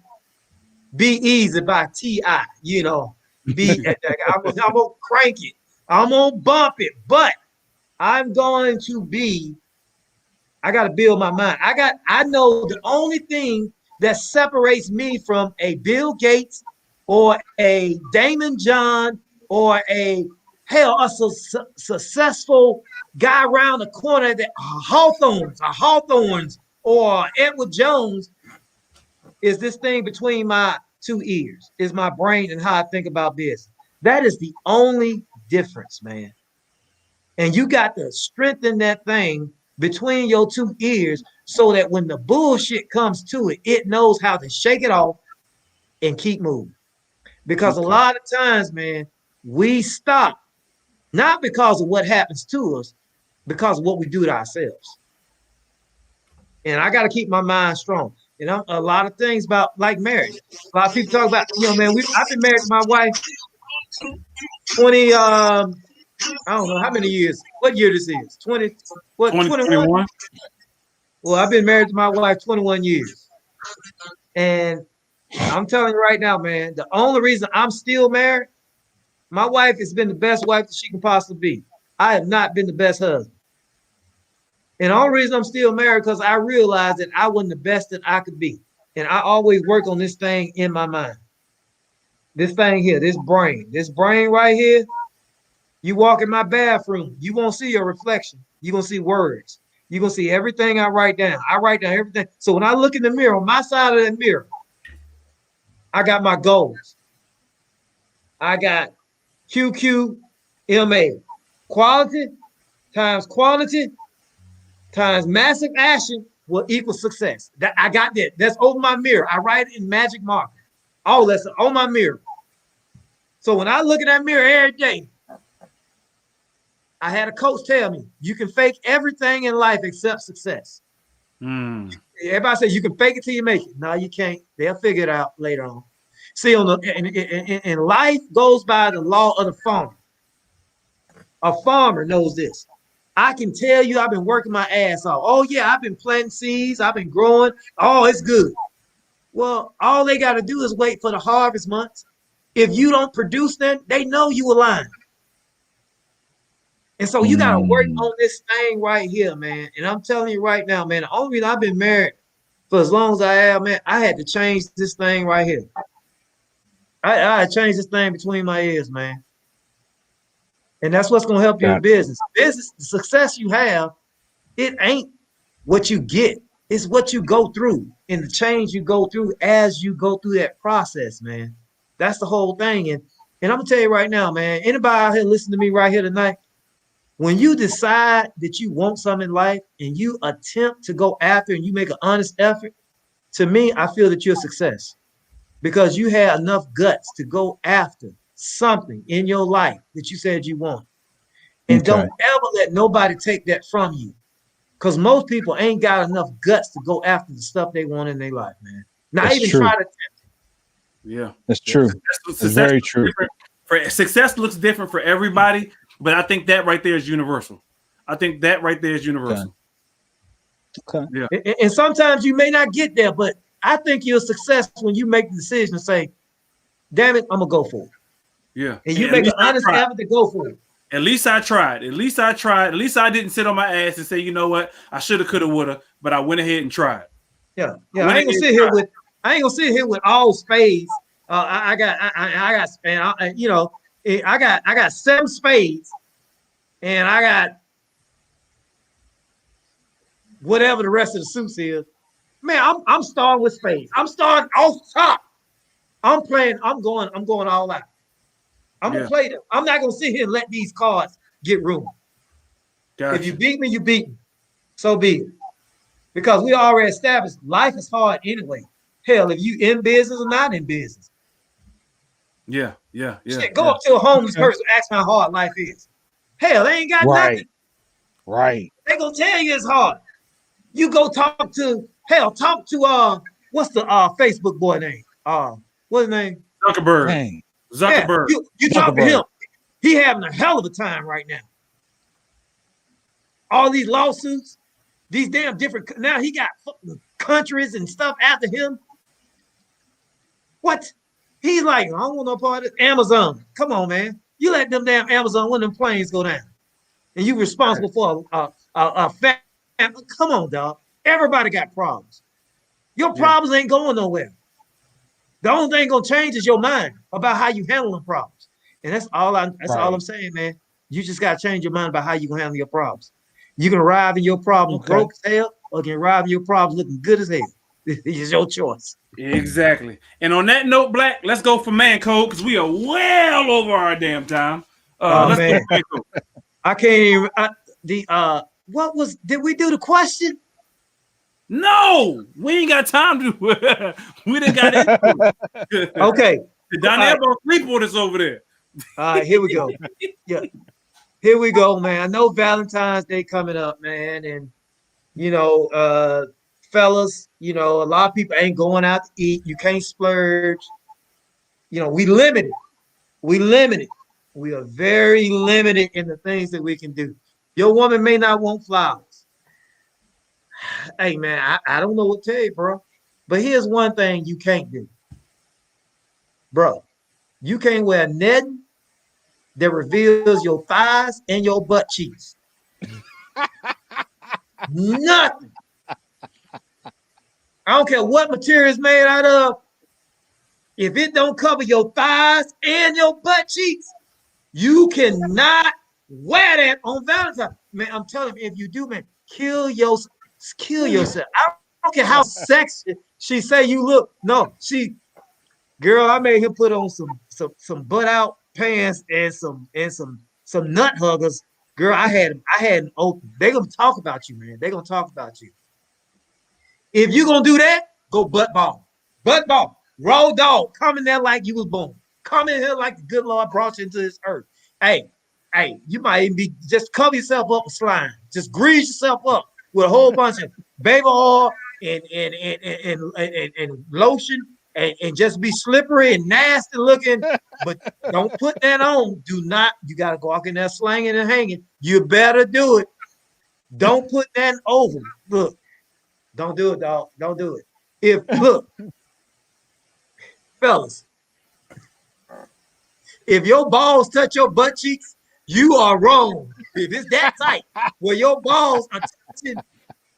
Easy by T.I. I'm going to crank it. I'm going to bump it. But I got to build my mind. I know the only thing that separates me from a Bill Gates or a Damon John or a successful guy around the corner that Hawthorne's or Edward Jones is this thing between my two ears, is my brain and how I think about business. That is the only difference, man. And you got to strengthen that thing between your two ears so that when the bullshit comes to it, it knows how to shake it off and keep moving. Because a lot of times, man, we stop, not because of what happens to us, because of what we do to ourselves. And I got to keep my mind strong. And a lot of things about like marriage. A lot of people talk about, man, I've been married to my wife 20, I don't know how many years. What year this is? 21? Well, I've been married to my wife 21 years. And I'm telling you right now, man, the only reason I'm still married, my wife has been the best wife that she can possibly be. I have not been the best husband. And the only reason I'm still married because I realized that I wasn't the best that I could be. And I always work on this thing in my mind. This thing here, this brain right here, you walk in my bathroom, you won't see your reflection. You're going to see words. You're going to see everything I write down. I write down everything. So when I look in the mirror, on my side of that mirror, I got my goals. I got QQMA. Quality times massive action will equal success. I got that. That's over my mirror. I write it in magic marker. All that's on my mirror. So when I look in that mirror every day, I had a coach tell me, you can fake everything in life except success. Everybody says you can fake it till you make it. No, you can't. They'll figure it out later on. See, in life goes by the law of the farmer. A farmer knows this. I can tell you I've been working my ass off. Oh, yeah, I've been planting seeds. I've been growing. Oh, it's good. Well, all they got to do is wait for the harvest months. If you don't produce them, they know you are lying. And so you got to work on this thing right here, man. And I'm telling you right now, man, the only reason I've been married for as long as I have, man, I had to change this thing right here. I changed this thing between my ears, man. And that's what's going to help you in business. Business, the success you have, it ain't what you get. It's what you go through and the change you go through as you go through that process, man. That's the whole thing. And I'm going to tell you right now, man, anybody out here listening to me right here tonight, when you decide that you want something in life and you attempt to go after and you make an honest effort, to me, I feel that you're a success because you had enough guts to go after something in your life that you said you want. And don't ever let nobody take that from you. Because most people ain't got enough guts to go after the stuff they want in their life, man. Not even try to attempt it. Yeah. That's true. That's very true. Success looks different for everybody, but I think that right there is universal. Okay. Yeah. And sometimes you may not get there, but I think you're a success when you make the decision to say, damn it, I'm gonna go for it. Yeah. And you At make an least I honest tried. effort to go for it. At least I tried. At least I tried. At least I didn't sit on my ass and say, you know what, I should have, could have, would have, but I went ahead and tried. Yeah. I ain't gonna sit here with all spades. I got I got 7 spades, and I got whatever the rest of the suits is. Man, I'm starting with spades. I'm starting off top. I'm going all out. I'm gonna play them. I'm not gonna sit here and let these cards get ruined. Gotcha. If you beat me, you beat me. So be it. Because we already established life is hard anyway. Hell, if you in business or not in business. Yeah. Shit, go up to a homeless person, ask how hard life is. Hell, they ain't got nothing. Right. They gonna tell you it's hard. You go talk to what's the Facebook boy name? What's his name? Zuckerberg. Dang. Zuckerberg. Yeah, you talk to him. He having a hell of a time right now. All these lawsuits, these damn different. Now he got countries and stuff after him. What? He's like, I don't want no part of this. Amazon. Come on, man. You let them damn Amazon when them planes go down, and you responsible for a family. Come on, dog. Everybody got problems. Your problems ain't going nowhere. The only thing gonna change is your mind about how you handle the problems, and that's all I'm saying, man. You just gotta change your mind about how you gonna handle your problems. You can arrive in your problems broke as hell, or you can arrive in your problems looking good as hell. It's your choice. Exactly. And on that note, Black, let's go for man code because we are well over our damn time. Let's Man. go for man code. I can't even. Did we do the question? No, we ain't got time to. We didn't got it. Okay. Donnell don't sleep with us over there. All right, here we go. Yeah. Here we go, man. I know Valentine's Day coming up, man. And, fellas, a lot of people ain't going out to eat. You can't splurge. We limited. We are very limited in the things that we can do. Your woman may not want flowers. Hey, man, I don't know what to tell you, bro. But here's one thing you can't do. Bro, you can't wear netting that reveals your thighs and your butt cheeks. Nothing. I don't care what material is made out of. If it don't cover your thighs and your butt cheeks, you cannot wear that on Valentine's. Man, I'm telling you, if you do, man, kill yourself. I don't care how sexy she say you look. No, girl, I made him put on some butt out pants and some nut huggers. Girl, I had an open. They're gonna talk about you, man. They're gonna talk about you. If you gonna do that, go butt ball. Raw dog. Come in there like you was born. Come in here like the good Lord brought you into this earth. Hey, you might even be just cover yourself up with slime. Just grease yourself up with a whole bunch of baby oil and lotion and just be slippery and nasty looking. But don't put that on. Do not. You got to go out in there slanging and hanging. You better do it. Don't put that over. Look, don't do it, dog. Don't do it. Fellas, if your balls touch your butt cheeks, you are wrong. If it's that tight, where your balls are touching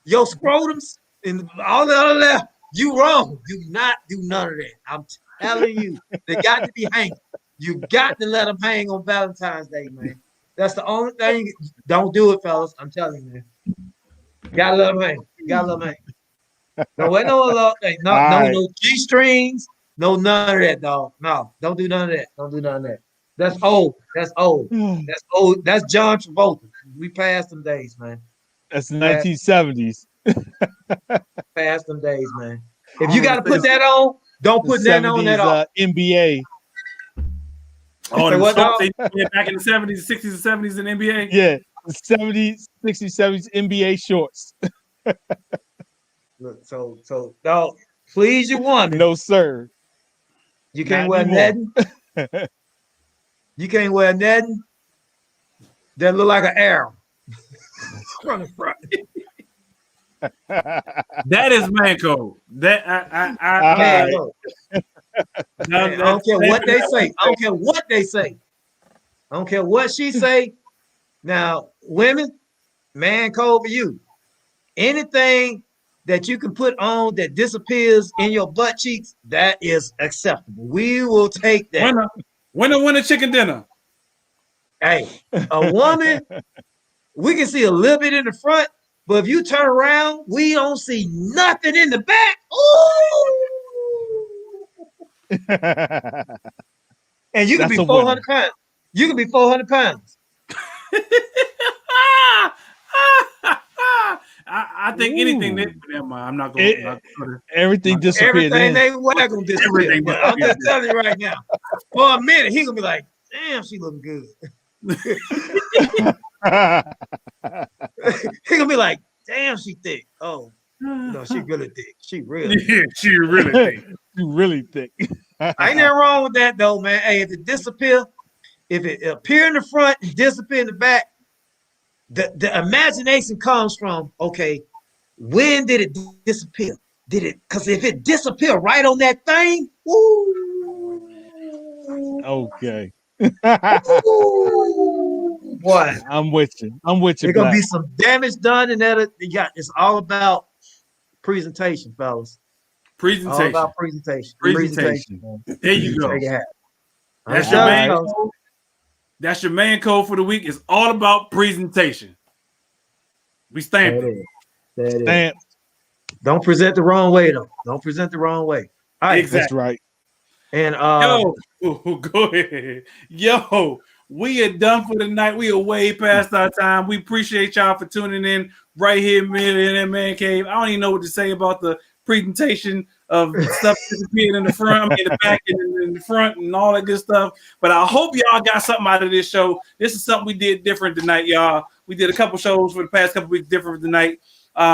your scrotums and all the other left, you wrong. Do not do none of that. I'm telling you, they got to be hanging. You got to let them hang on Valentine's Day, man. That's the only thing. Don't do it, fellas. I'm telling you, man. Gotta let them hang. No, wait, no G-strings. No, none of that, dog. No, don't do none of that. That's old. That's old. That's John Travolta. We passed them days, man. That's 1970s. Past them days, man. If you got to put that on, don't put that on at all. NBA. Oh, the what, back in the 70s, 60s, and 70s in NBA? Yeah, the 70s, 60s, 70s NBA shorts. Look, so dog, please your woman. No, sir. You can't wear nothing. You can't wear nothing that look like an arrow from the front. That is man code. That Man code. Man, I don't care what they say. I don't care what they say. I don't care what she say. Now, women, man code for you. Anything that you can put on that disappears in your butt cheeks, that is acceptable. We will take that. Winner, chicken dinner. Hey, a woman, we can see a little bit in the front, but if you turn around, we don't see nothing in the back. Ooh! And you can be 400 pounds. You can be 400 pounds. I think anything that I'm not going to. Everything disappeared. Everything they wear gonna disappear. But I'm just telling you right now. For a minute, he gonna be like, "Damn, she looking good." He gonna be like, "Damn, she thick." Oh, no, she really thick. She really. Yeah, she really thick. She really thick. Ain't nothing wrong with that though, man. Hey, if it disappear, if it appear in the front and disappear in the back, the imagination comes from, okay, when did it disappear? Did it? Because if it disappear right on that thing, woo, okay. Woo, boy, I'm with you. There's gonna be some damage done, and it's all about presentation, fellas. Presentation. All about presentation. There you go. That's your man code. That's your man code for the week. It's all about presentation. We stamp it. Stamp. Don't present the wrong way, though. Don't present the wrong way. All right, exactly. That's right. And go ahead. Yo, we are done for the night. We are way past our time. We appreciate y'all for tuning in right here, Millionaire Man Cave. I don't even know what to say about the presentation of stuff disappearing in the front, in the back, and in the front, and all that good stuff. But I hope y'all got something out of this show. This is something we did different tonight, y'all. We did a couple shows for the past couple weeks different tonight.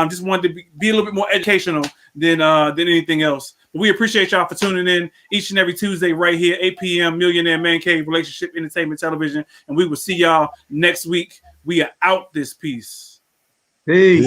Just wanted to be a little bit more educational than anything else. But we appreciate y'all for tuning in each and every Tuesday right here, 8 p.m. Millionaire Man Cave, Relationship, Entertainment, Television. And we will see y'all next week. We are out this piece. Peace.